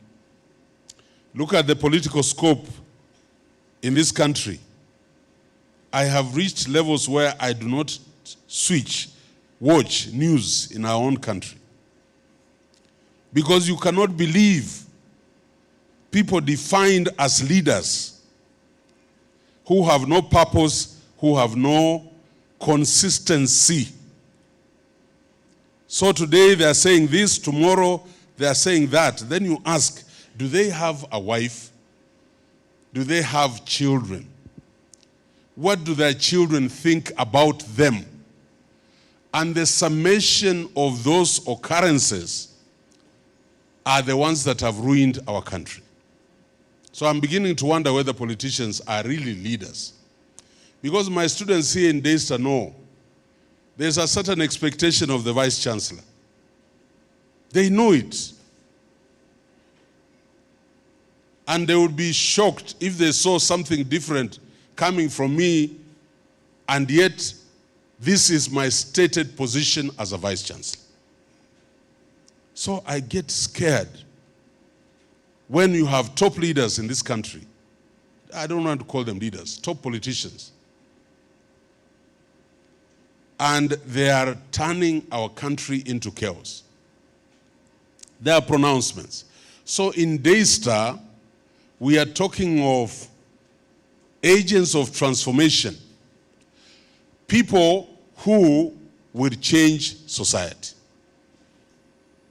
Look at the political scope in this country. I have reached levels where I do not watch news in our own country. Because you cannot believe people defined as leaders who have no purpose, who have no consistency. So today they are saying this, tomorrow they are saying that. Then you ask, do they have a wife? Do they have children? What do their children think about them? And the summation of those occurrences are the ones that have ruined our country. So I'm beginning to wonder whether politicians are really leaders. Because my students here in Daystar know there's a certain expectation of the Vice Chancellor. They know it. And they would be shocked if they saw something different coming from me, and yet this is my stated position as a Vice Chancellor. So I get scared when you have top leaders in this country. I don't want to call them leaders, top politicians. And they are turning our country into chaos. There are pronouncements. So in Daystar, we are talking of agents of transformation, people who will change society.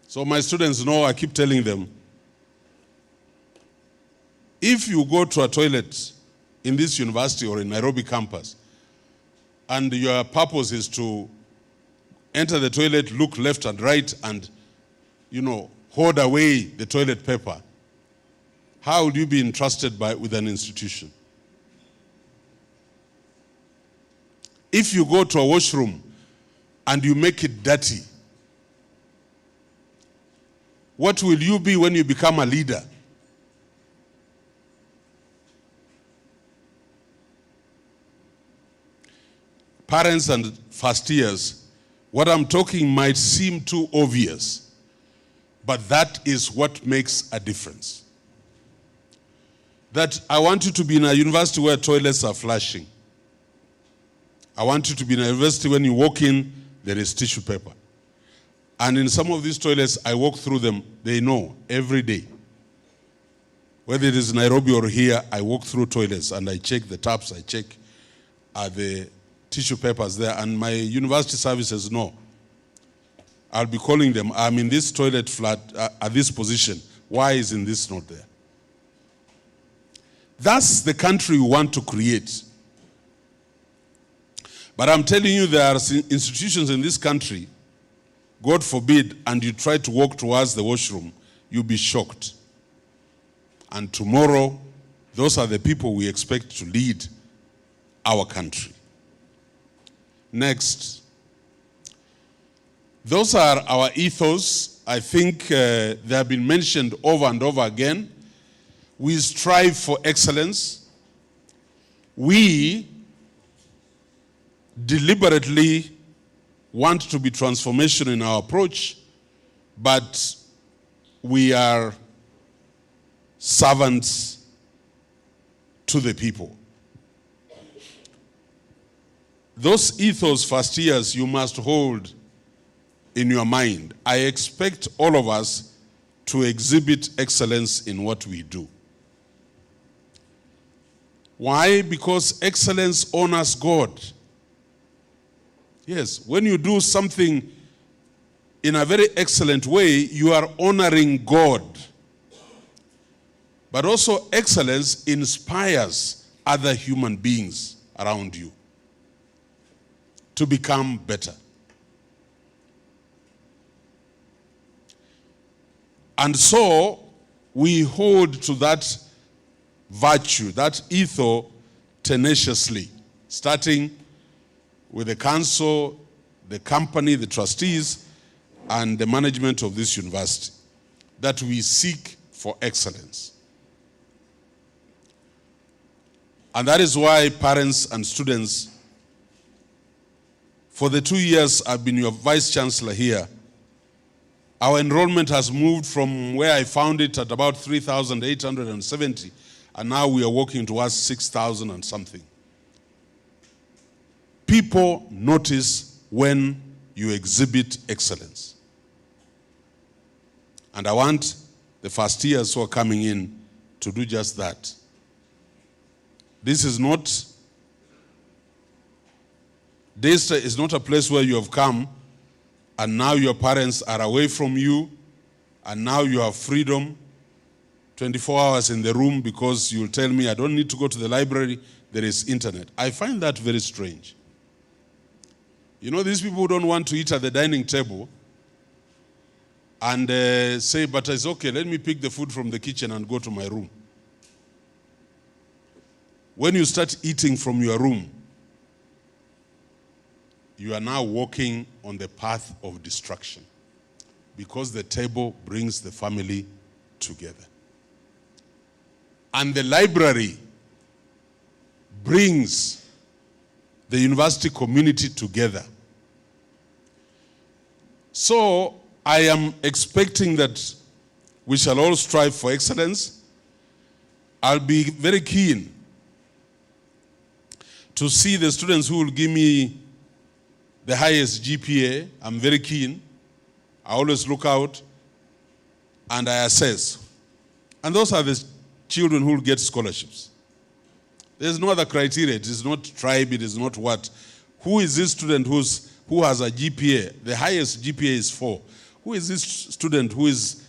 So my students know, I keep telling them, if you go to a toilet in this university or in Nairobi campus, and your purpose is to enter the toilet, look left and right, and, hoard away the toilet paper, how would you be entrusted with an institution? If you go to a washroom and you make it dirty, what will you be when you become a leader? Parents and first years, what I'm talking might seem too obvious, but that is what makes a difference. That I want you to be in a university where toilets are flashing. I want you to be in a university when you walk in, there is tissue paper. And in some of these toilets, I walk through them, they know every day. Whether it is Nairobi or here, I walk through toilets and I check the taps, I check the tissue papers there, and my university services know. I'll be calling them, I'm in this toilet flat at this position. Why isn't this not there? That's the country we want to create. But I'm telling you, there are institutions in this country, God forbid, and you try to walk towards the washroom, you'll be shocked. And tomorrow, those are the people we expect to lead our country. Next. Those are our ethos. I think they have been mentioned over and over again. We strive for excellence. We deliberately want to be transformational in our approach, but we are servants to the people. Those ethos first years you must hold in your mind. I expect all of us to exhibit excellence in what we do. Why? Because excellence honors God. Yes, when you do something in a very excellent way, you are honoring God. But also excellence inspires other human beings around you to become better. And so we hold to that virtue, that ethos tenaciously, starting with the council, the company, the trustees, and the management of this university, that we seek for excellence. And that is why parents and students, for the 2 years I've been your vice chancellor here, our enrollment has moved from where I found it at about 3,870, and now we are working towards 6,000 and something. People notice when you exhibit excellence. And I want the first years who are coming in to do just that. This is not, Daystar is not a place where you have come and now your parents are away from you and now you have freedom, 24 hours in the room, because you'll tell me I don't need to go to the library, there is internet. I find that very strange. You know, these people who don't want to eat at the dining table, and say, but it's okay, let me pick the food from the kitchen and go to my room. When you start eating from your room, you are now walking on the path of destruction, because the table brings the family together. And the library brings the university community together. So I am expecting that we shall all strive for excellence. I'll be very keen to see the students who will give me the highest GPA. I'm very keen. I always look out and I assess. And those are the children who will get scholarships. There's no other criteria. It is not tribe, it is not what. Who is this student who has a GPA? The highest GPA is 4. Who is this student who is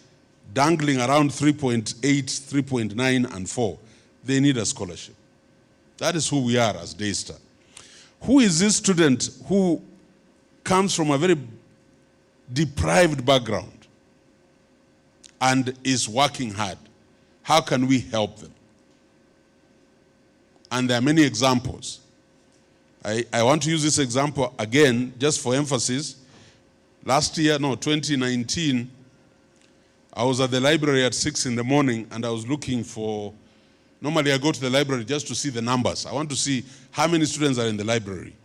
dangling around 3.8, 3.9, and 4? They need a scholarship. That is who we are as Daystar. Who is this student who comes from a very deprived background and is working hard? How can we help them? And there are many examples. I want to use this example again, just for emphasis. Last year, 2019, I was at the library at 6 in the morning and I was looking for, normally I go to the library just to see the numbers. I want to see how many students are in the library.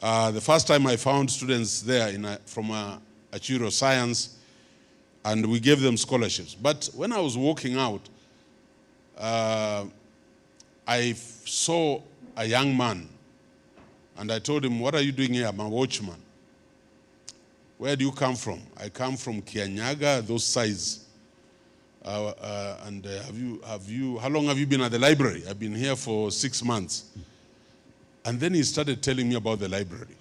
The first time I found students there from Achiro Science, and we gave them scholarships. But when I was walking out, I saw a young man, and I told him, what are you doing here? I'm a watchman. Where do you come from? I come from Kianyaga, those sides. How long have you been at the library? I've been here for 6 months. And then he started telling me about the library.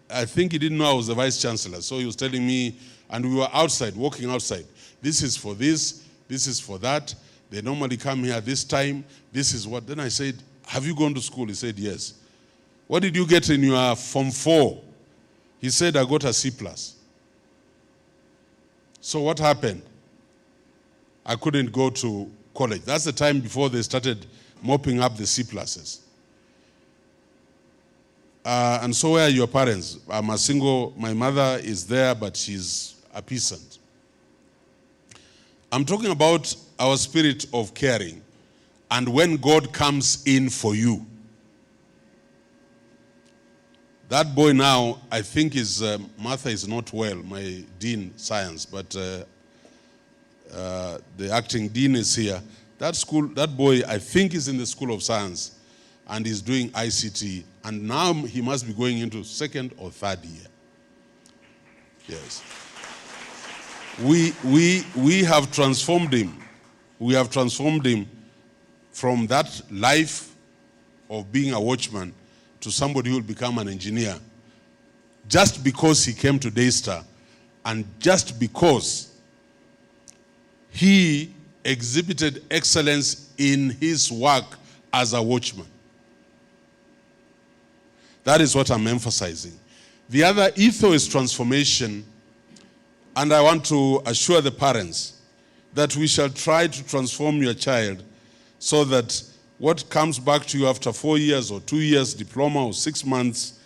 I think he didn't know I was the vice chancellor, so he was telling me, and we were outside, walking outside. This is for this is for that. They normally come here this time. This is what. Then I said, have you gone to school? He said, yes. What did you get in your Form 4? He said, I got a C+. So what happened? I couldn't go to college. That's the time before they started mopping up the C+. And so where are your parents? I'm a single, my mother is there, but she's a peasant. I'm talking about our spirit of caring, and when God comes in for you. That boy now, I think Martha is not well, my dean science, but the acting dean is here. That boy, I think, is in the School of Science and is doing ICT, and now he must be going into 2nd or 3rd year. Yes. We have transformed him. We have transformed him from that life of being a watchman to somebody who will become an engineer, just because he came to Daystar and just because he exhibited excellence in his work as a watchman. That is what I'm emphasizing. The other ethos is transformation, and I want to assure the parents that we shall try to transform your child so that what comes back to you after 4 years or 2 years diploma or 6 months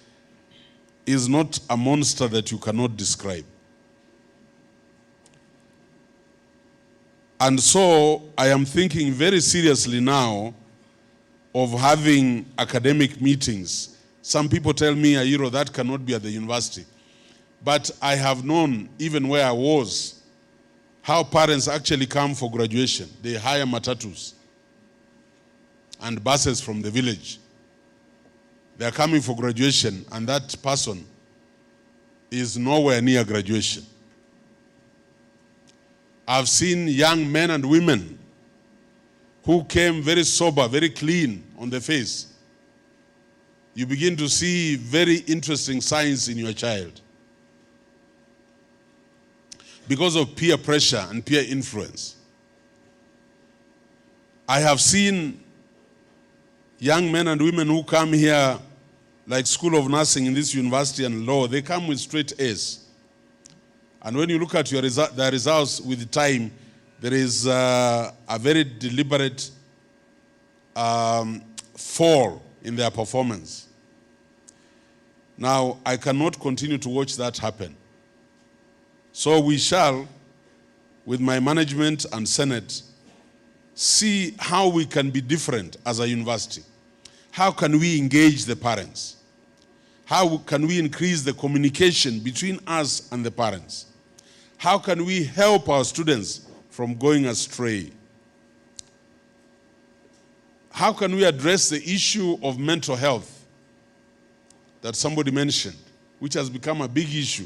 is not a monster that you cannot describe. And so I am thinking very seriously now of having academic meetings. Some people tell me, Ayiro, that cannot be at the university. But I have known, even where I was, how parents actually come for graduation. They hire matatus and buses from the village. They are coming for graduation, and that person is nowhere near graduation. I've seen young men and women who came very sober, very clean on the face. You begin to see very interesting signs in your child because of peer pressure and peer influence. I have seen young men and women who come here, like School of Nursing in this university and law, they come with straight A's. And when you look at the results with time, there is a very deliberate fall in their performance. Now, I cannot continue to watch that happen. So we shall, with my management and Senate, see how we can be different as a university. How can we engage the parents? How can we increase the communication between us and the parents? How can we help our students from going astray? How can we address the issue of mental health that somebody mentioned, which has become a big issue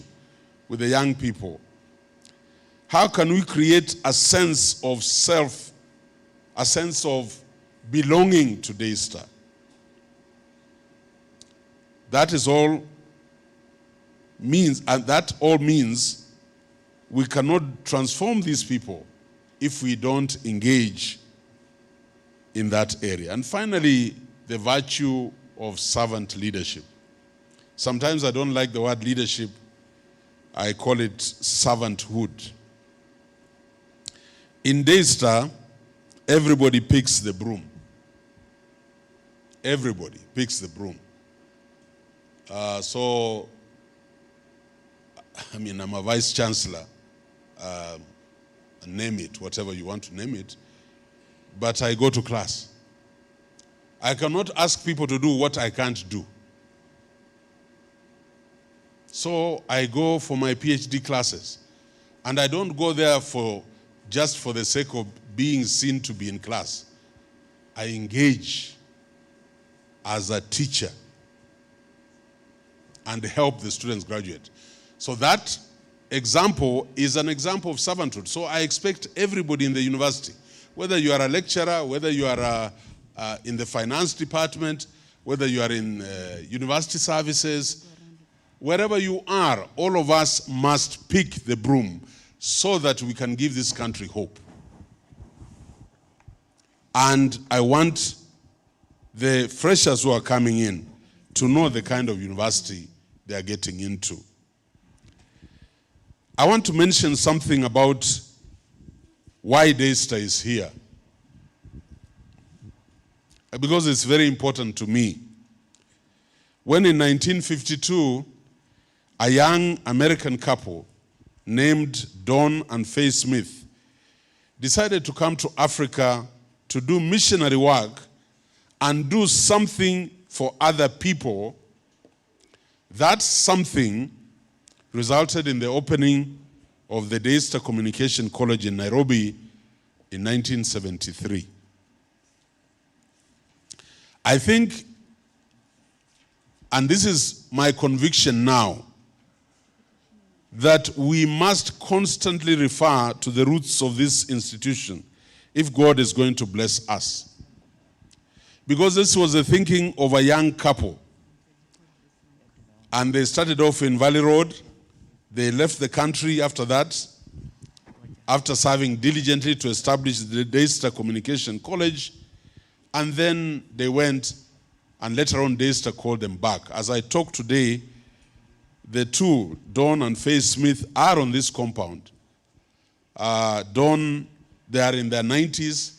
with the young people? How can we create a sense of self, a sense of belonging to Daystar? That is all means, and that all means we cannot transform these people if we don't engage in that area. And finally, the virtue of servant leadership. Sometimes I don't like the word leadership. I call it servanthood. In Daystar, everybody picks the broom. Everybody picks the broom. So, I mean, I'm a vice chancellor. Name it, whatever you want to name it. But I go to class. I cannot ask people to do what I can't do. So I go for my PhD classes. And I don't go there just for the sake of being seen to be in class. I engage as a teacher and help the students graduate. So that example is an example of servanthood. So I expect everybody in the university, whether you are a lecturer, whether you are in the finance department, whether you are in university services, wherever you are, all of us must pick the broom so that we can give this country hope. And I want the freshers who are coming in to know the kind of university they are getting into. I want to mention something about why Daystar is here, because it's very important to me. When in 1952, a young American couple named Don and Faye Smith decided to come to Africa to do missionary work and do something for other people, that something resulted in the opening of the Daystar Communication College in Nairobi in 1973. I think, and this is my conviction now, that we must constantly refer to the roots of this institution if God is going to bless us. Because this was the thinking of a young couple. And they started off in Valley Road. They left the country after that, after serving diligently to establish the Daystar Communication College. And then they went, and later on Daystar called them back. As I talk today, the two, Don and Faye Smith, are on this compound. Don, they are in their 90s,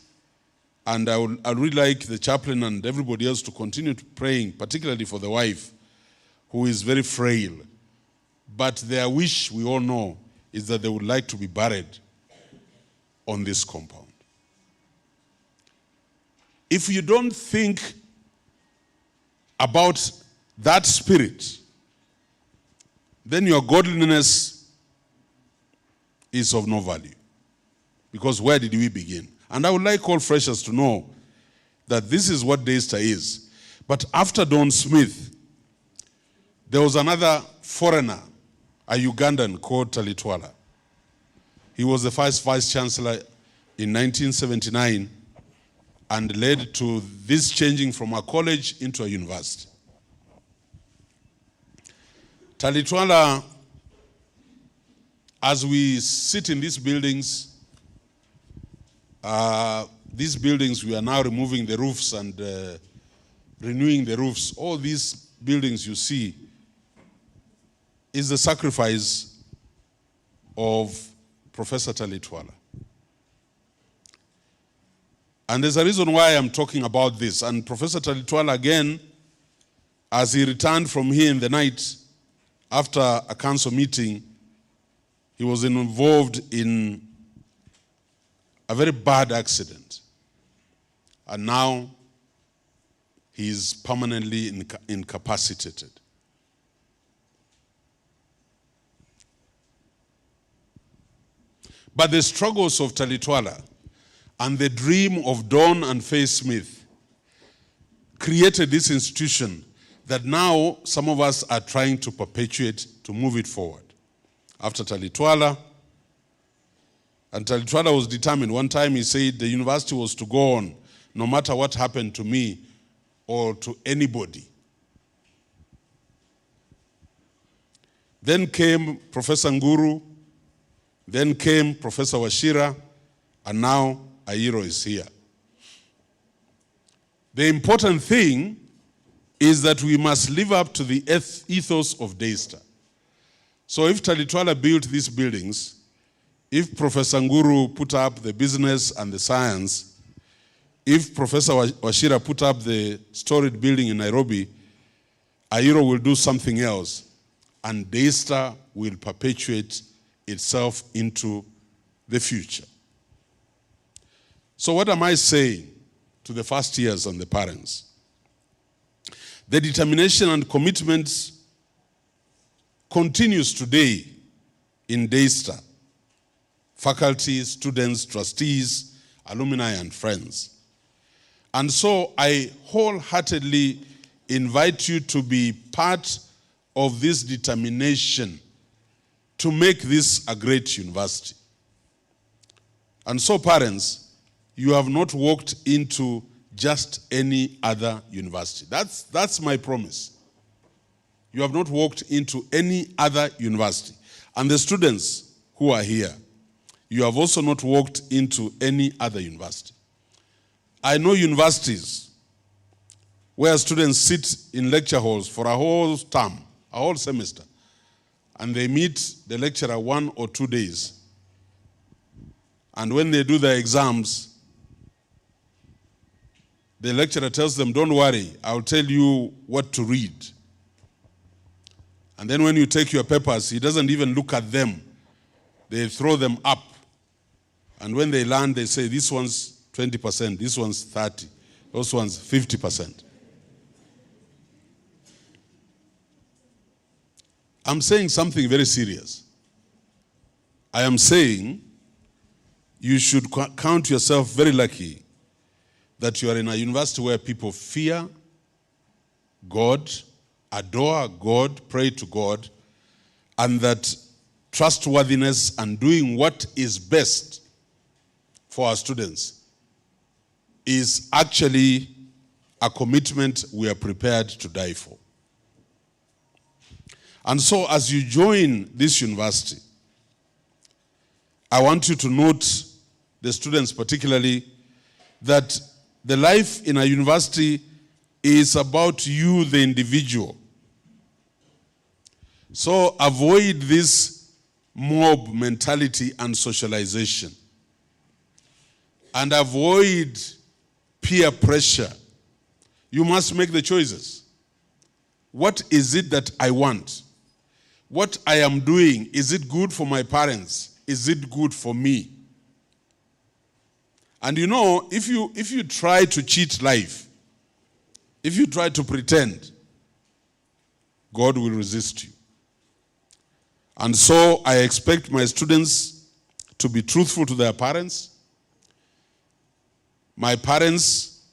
and I would really like the chaplain and everybody else to continue praying, particularly for the wife, who is very frail. But their wish, we all know, is that they would like to be buried on this compound. If you don't think about that spirit, then your godliness is of no value. Because where did we begin? And I would like all freshers to know that this is what Daystar is. But after Don Smith, there was another foreigner, a Ugandan called Talitwala. He was the first vice chancellor in 1979 and led to this changing from a college into a university. Talitwala, as we sit in these buildings, we are now removing the roofs and renewing the roofs. All these buildings you see is the sacrifice of Professor Talitwala. And there's a reason why I'm talking about this. And Professor Talitwala, again, as he returned from here in the night after a council meeting, he was involved in a very bad accident. And now he is permanently incapacitated. But the struggles of Talitwala and the dream of Don and Faye Smith created this institution that now some of us are trying to perpetuate, to move it forward. After Talitwala, and Talitwala was determined. One time he said the university was to go on no matter what happened to me or to anybody. Then came Professor Nguru, then came Professor Wachira, and now Ayiro is here. The important thing is that we must live up to the ethos of Daystar. So if Talitwala built these buildings, if Professor Nguru put up the business and the science, if Professor Wachira put up the storied building in Nairobi, Ayiro will do something else, and Daystar will perpetuate itself into the future. So what am I saying to the first years and the parents? The determination and commitment continues today in Daystar. Faculty, students, trustees, alumni, and friends. And so I wholeheartedly invite you to be part of this determination to make this a great university. And so, parents, you have not walked into just any other university. That's my promise. You have not walked into any other university. And the students who are here, you have also not walked into any other university. I know universities where students sit in lecture halls for a whole term, a whole semester, and they meet the lecturer 1 or 2 days. And when they do their exams, the lecturer tells them, don't worry, I'll tell you what to read. And then when you take your papers, he doesn't even look at them. They throw them up. And when they learn, they say, this one's 20%, this one's 30%, those one's 50%. I'm saying something very serious. I am saying you should count yourself very lucky that you are in a university where people fear God, adore God, pray to God, and that trustworthiness and doing what is best for our students is actually a commitment we are prepared to die for. And so as you join this university, I want you to note, the students particularly, that the life in a university is about you, the individual. So avoid this mob mentality and socialization. And avoid peer pressure. You must make the choices. What is it that I want? What I am doing, is it good for my parents? Is it good for me? And you know, if you try to cheat life, if you try to pretend, God will resist you. And so I expect my students to be truthful to their parents. My parents,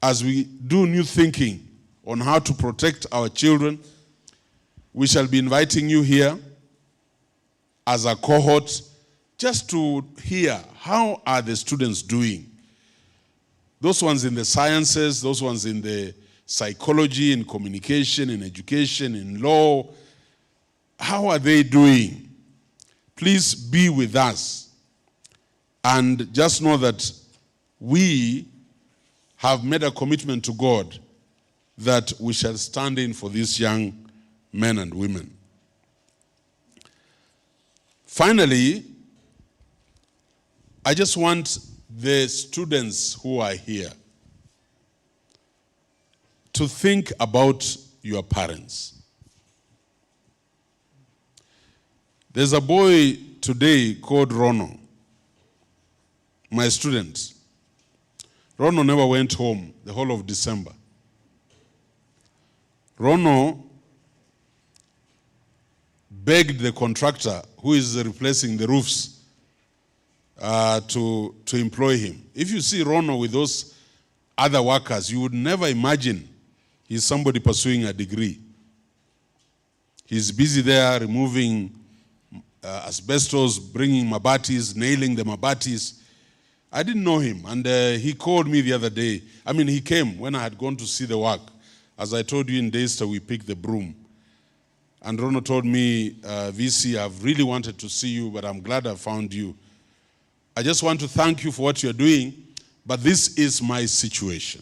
as we do new thinking on how to protect our children, we shall be inviting you here as a cohort just to hear how are the students doing. Those ones in the sciences, those ones in the psychology, in communication, in education, in law, how are they doing? Please be with us. And just know that we have made a commitment to God that we shall stand in for these young men and women. Finally, I just want the students who are here to think about your parents. There's a boy today called Rono, my student. Rono never went home the whole of December. Rono begged the contractor who is replacing the roofs to employ him. If you see Rono with those other workers, you would never imagine he's somebody pursuing a degree. He's busy there removing asbestos, bringing mabatis, nailing the mabatis. I didn't know him, and he called me the other day. I mean, he came when I had gone to see the work. As I told you in Daystar, we picked the broom. And Rono told me, VC, I've really wanted to see you, but I'm glad I found you. I just want to thank you for what you're doing, but this is my situation.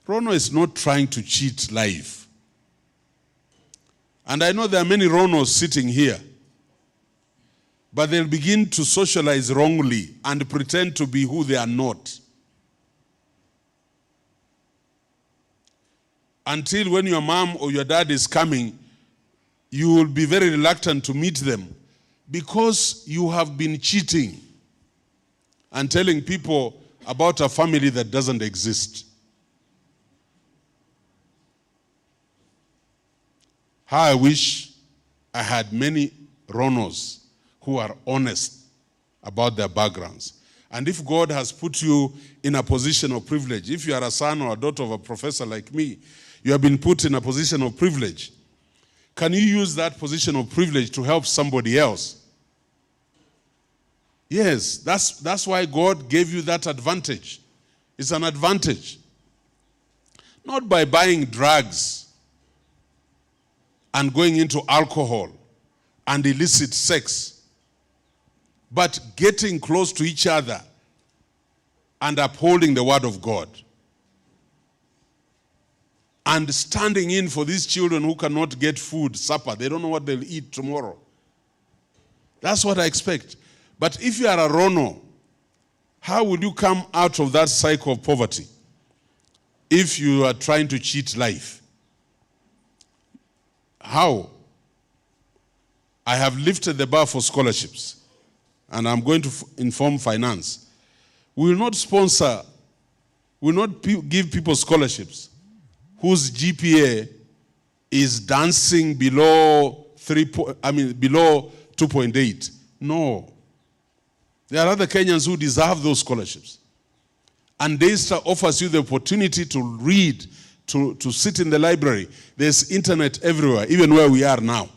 Rono is not trying to cheat life. And I know there are many Ronos sitting here, but they'll begin to socialize wrongly and pretend to be who they are not. Until when your mom or your dad is coming, you will be very reluctant to meet them because you have been cheating and telling people about a family that doesn't exist. How I wish I had many Ronos who are honest about their backgrounds. And if God has put you in a position of privilege, if you are a son or a daughter of a professor like me, you have been put in a position of privilege. Can you use that position of privilege to help somebody else? Yes, that's why God gave you that advantage. It's an advantage. Not by buying drugs and going into alcohol and illicit sex, but getting close to each other and upholding the word of God. And standing in for these children who cannot get food, supper. They don't know what they'll eat tomorrow. That's what I expect. But if you are a Rono, how will you come out of that cycle of poverty if you are trying to cheat life? How? I have lifted the bar for scholarships, and I'm going to inform finance. We will not sponsor, we will not give people scholarships whose GPA is dancing below below 2.8. No. There are other Kenyans who deserve those scholarships. And Daystar offers you the opportunity to read, to sit in the library. There's internet everywhere, even where we are now.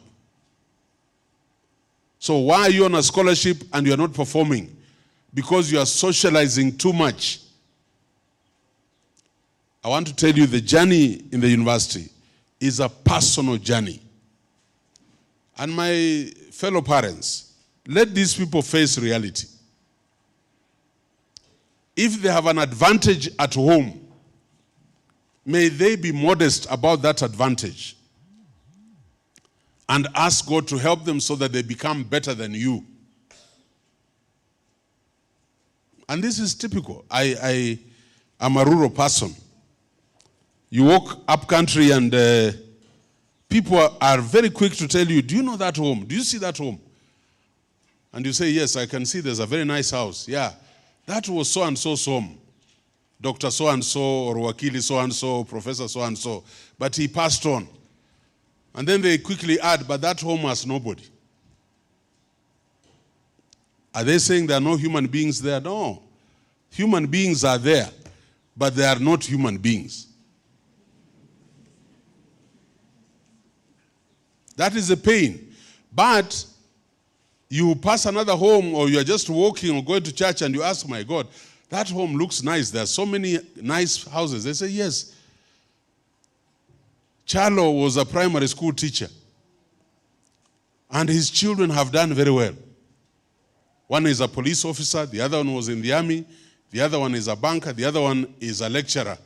So why are you on a scholarship and you are not performing? Because you are socializing too much. I want to tell you the journey in the university is a personal journey. And my fellow parents, let these people face reality. If they have an advantage at home, may they be modest about that advantage and ask God to help them so that they become better than you. And this is typical. I am a rural person. You walk up country and people are very quick to tell you, do you know that home? Do you see that home? And you say, yes, I can see there's a very nice house. Yeah, that was so-and-so's home. Dr. So-and-so or Wakili so-and-so, Professor so-and-so. But he passed on. And then they quickly add, but that home has nobody. Are they saying there are no human beings there? No. Human beings are there, but they are not human beings. That is a pain. But you pass another home or you're just walking or going to church and you ask, my God, that home looks nice. There are so many nice houses. They say, yes. Charlo was a primary school teacher. And his children have done very well. One is a police officer. The other one was in the army. The other one is a banker. The other one is a lecturer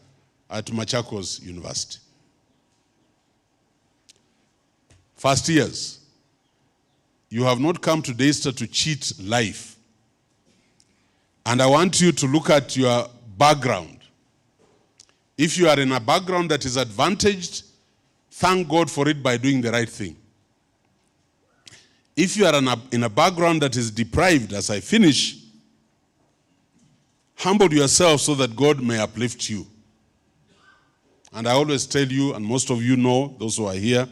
at Machakos University. First years. You have not come to Daystar to cheat life. And I want you to look at your background. If you are in a background that is advantaged, thank God for it by doing the right thing. If you are in a background that is deprived, as I finish, humble yourself so that God may uplift you. And I always tell you, and most of you know, those who are here,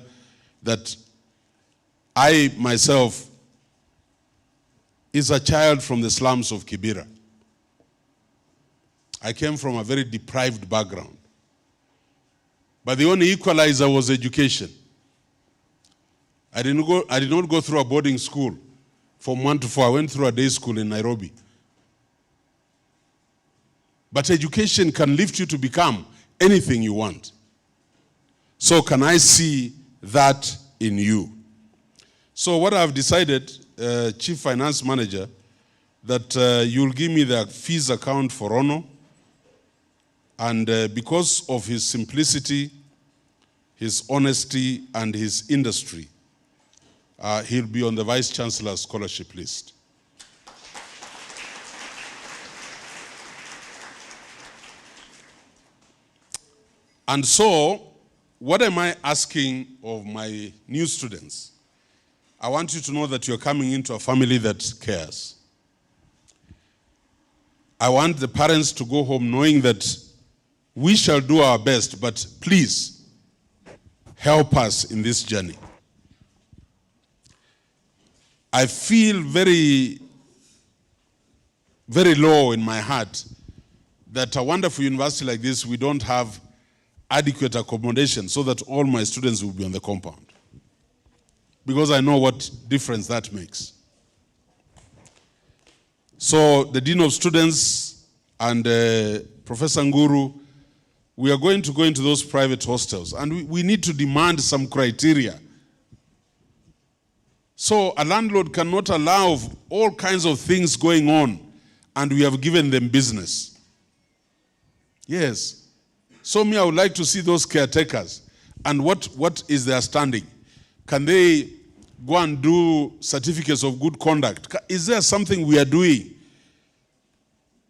that I myself is a child from the slums of Kibera. I came from a very deprived background. But the only equalizer was education. I did not go through a boarding school from 1 to 4. I went through a day school in Nairobi. But education can lift you to become anything you want. So can I see that in you? So what I've decided, Chief Finance Manager, that you'll give me the fees account for Ono. And because of his simplicity, his honesty, and his industry, he'll be on the Vice Chancellor's scholarship list. And so, what am I asking of my new students? I want you to know that you're coming into a family that cares. I want the parents to go home knowing that we shall do our best, but please help us in this journey. I feel very, very low in my heart that a wonderful university like this, we don't have adequate accommodation so that all my students will be on the compound. Because I know what difference that makes. So the Dean of Students and Professor Nguru, we are going to go into those private hostels, and we need to demand some criteria. So a landlord cannot allow all kinds of things going on, and we have given them business. Yes. So I would like to see those caretakers. And what is their standing? Can they go and do certificates of good conduct? Is there something we are doing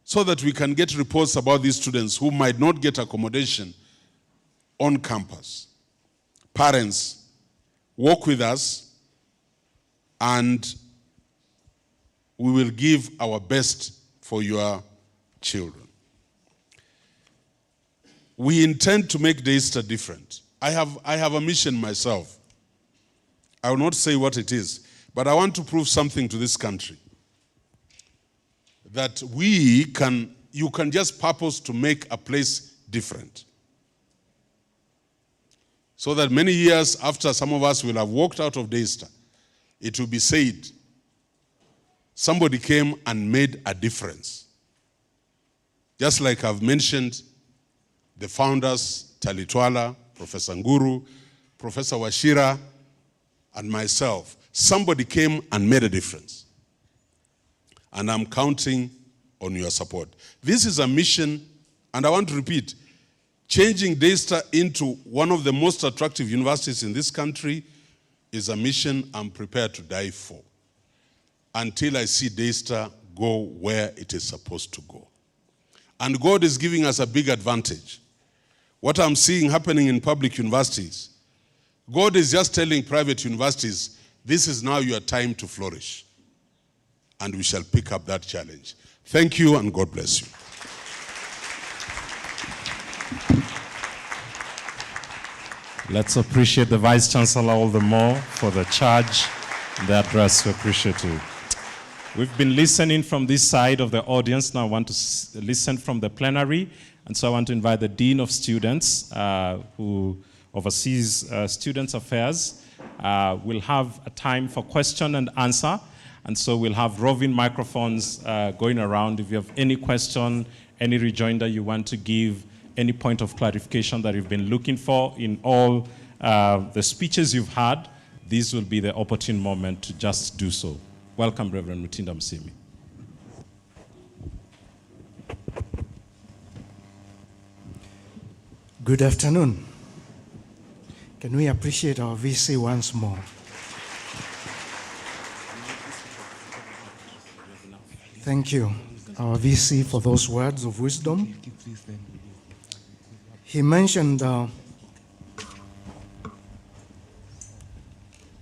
so that we can get reports about these students who might not get accommodation on campus? Parents, work with us, and we will give our best for your children. We intend to make Daystar different. I have a mission myself. I will not say what it is, but I want to prove something to this country. That you can just purpose to make a place different. So that many years after some of us will have walked out of Daystar, it will be said, somebody came and made a difference. Just like I've mentioned, the founders, Talitwala, Professor Nguru, Professor Washira, and myself, somebody came and made a difference. And I'm counting on your support. This is a mission, and I want to repeat, changing Daystar into one of the most attractive universities in this country is a mission I'm prepared to die for until I see Daystar go where it is supposed to go. And God is giving us a big advantage. What I'm seeing happening in public universities, God is just telling private universities, this is now your time to flourish. And we shall pick up that challenge. Thank you, and God bless you. Let's appreciate the Vice Chancellor all the more for the charge, the address. We appreciate you. We've been listening from this side of the audience. Now I want to listen from the plenary. And so I want to invite the Dean of Students, who oversees Students' Affairs. We'll have a time for question and answer. And so we'll have roving microphones going around. If you have any question, any rejoinder you want to give, any point of clarification that you've been looking for in all the speeches you've had, this will be the opportune moment to just do so. Welcome, Reverend Mutinda Musimi. Good afternoon. Can we appreciate our VC once more? Thank you, our VC, for those words of wisdom. He mentioned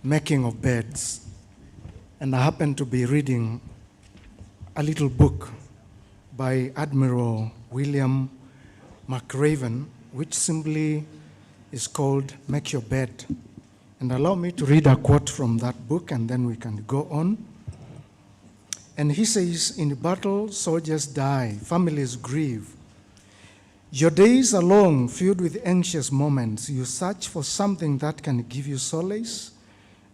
making of beds, and I happened to be reading a little book by Admiral William McRaven, which simply is called Make Your Bed. And allow me to read a quote from that book, and then we can go on. And he says, in battle, soldiers die, families grieve. Your days are long, filled with anxious moments. You search for something that can give you solace,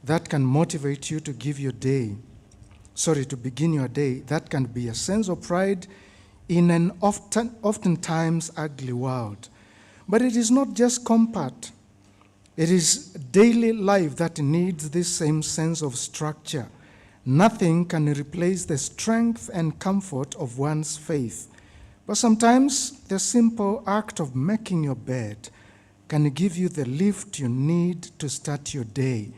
that can motivate you to begin your day. That can be a sense of pride in an oftentimes ugly world. But it is not just comfort. It is daily life that needs this same sense of structure. Nothing can replace the strength and comfort of one's faith. But sometimes the simple act of making your bed can give you the lift you need to start your day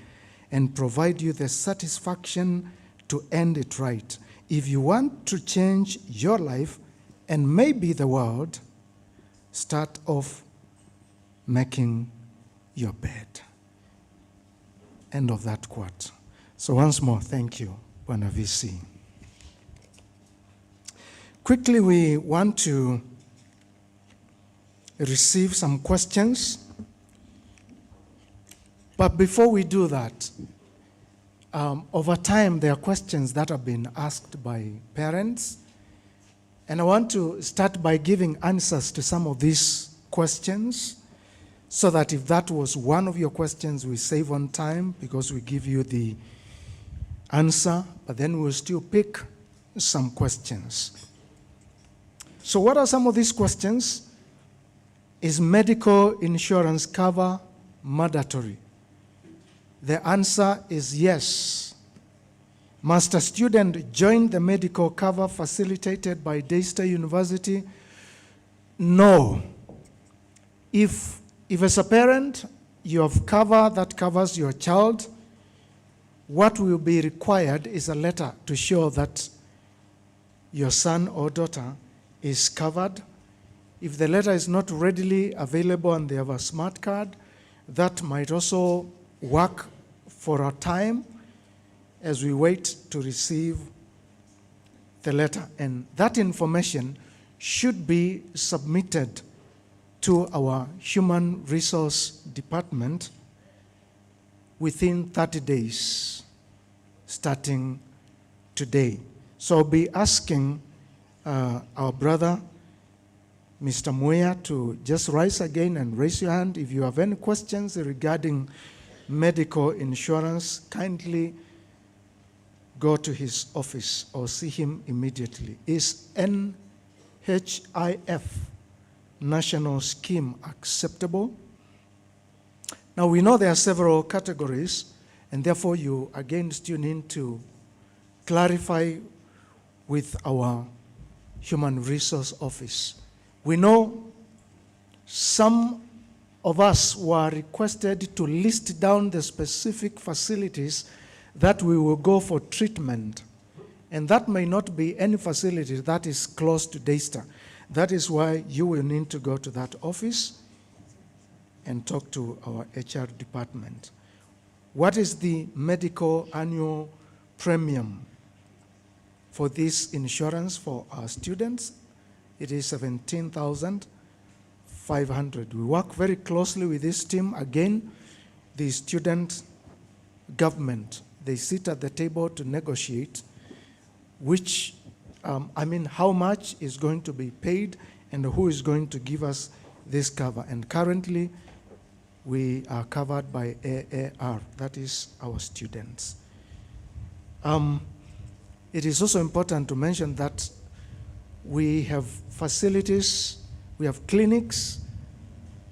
and provide you the satisfaction to end it right. If you want to change your life and maybe the world, start off making your bed. End of that quote. So once more, thank you, Bwana VC. Quickly, we want to receive some questions. But before we do that, over time, there are questions that have been asked by parents. And I want to start by giving answers to some of these questions, so that if that was one of your questions, we save on time because we give you the answer, but then we'll still pick some questions. So what are some of these questions? Is medical insurance cover mandatory? The answer is yes. Must a student join the medical cover facilitated by Daystar University? No. If as a parent, you have cover that covers your child, what will be required is a letter to show that your son or daughter is covered. If the letter is not readily available and they have a smart card, that might also work for a time as we wait to receive the letter. And that information should be submitted to our Human Resource Department within 30 days, starting today. So I'll be asking our brother, Mr. Muya, to just rise again and raise your hand. If you have any questions regarding medical insurance, kindly go to his office or see him immediately. Is NHIF national scheme acceptable? Now we know there are several categories, and therefore you again still need to clarify with our Human Resource Office. We know some of us were requested to list down the specific facilities that we will go for treatment, and that may not be any facility that is close to Daystar. That is why you will need to go to that office and talk to our HR department. What is the medical annual premium for this insurance for our students? It is $17,500. We work very closely with this team. Again, the student government, they sit at the table to negotiate which how much is going to be paid and who is going to give us this cover. And currently, we are covered by AAR, that is our students. It is also important to mention that we have facilities, we have clinics,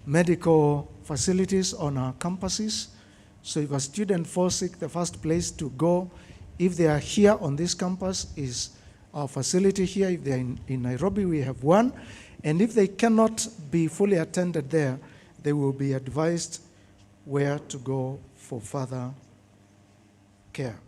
medical facilities on our campuses. So if a student falls sick, the first place to go, if they are here on this campus, is our facility here. If they're in Nairobi, we have one. And if they cannot be fully attended there, they will be advised where to go for further care.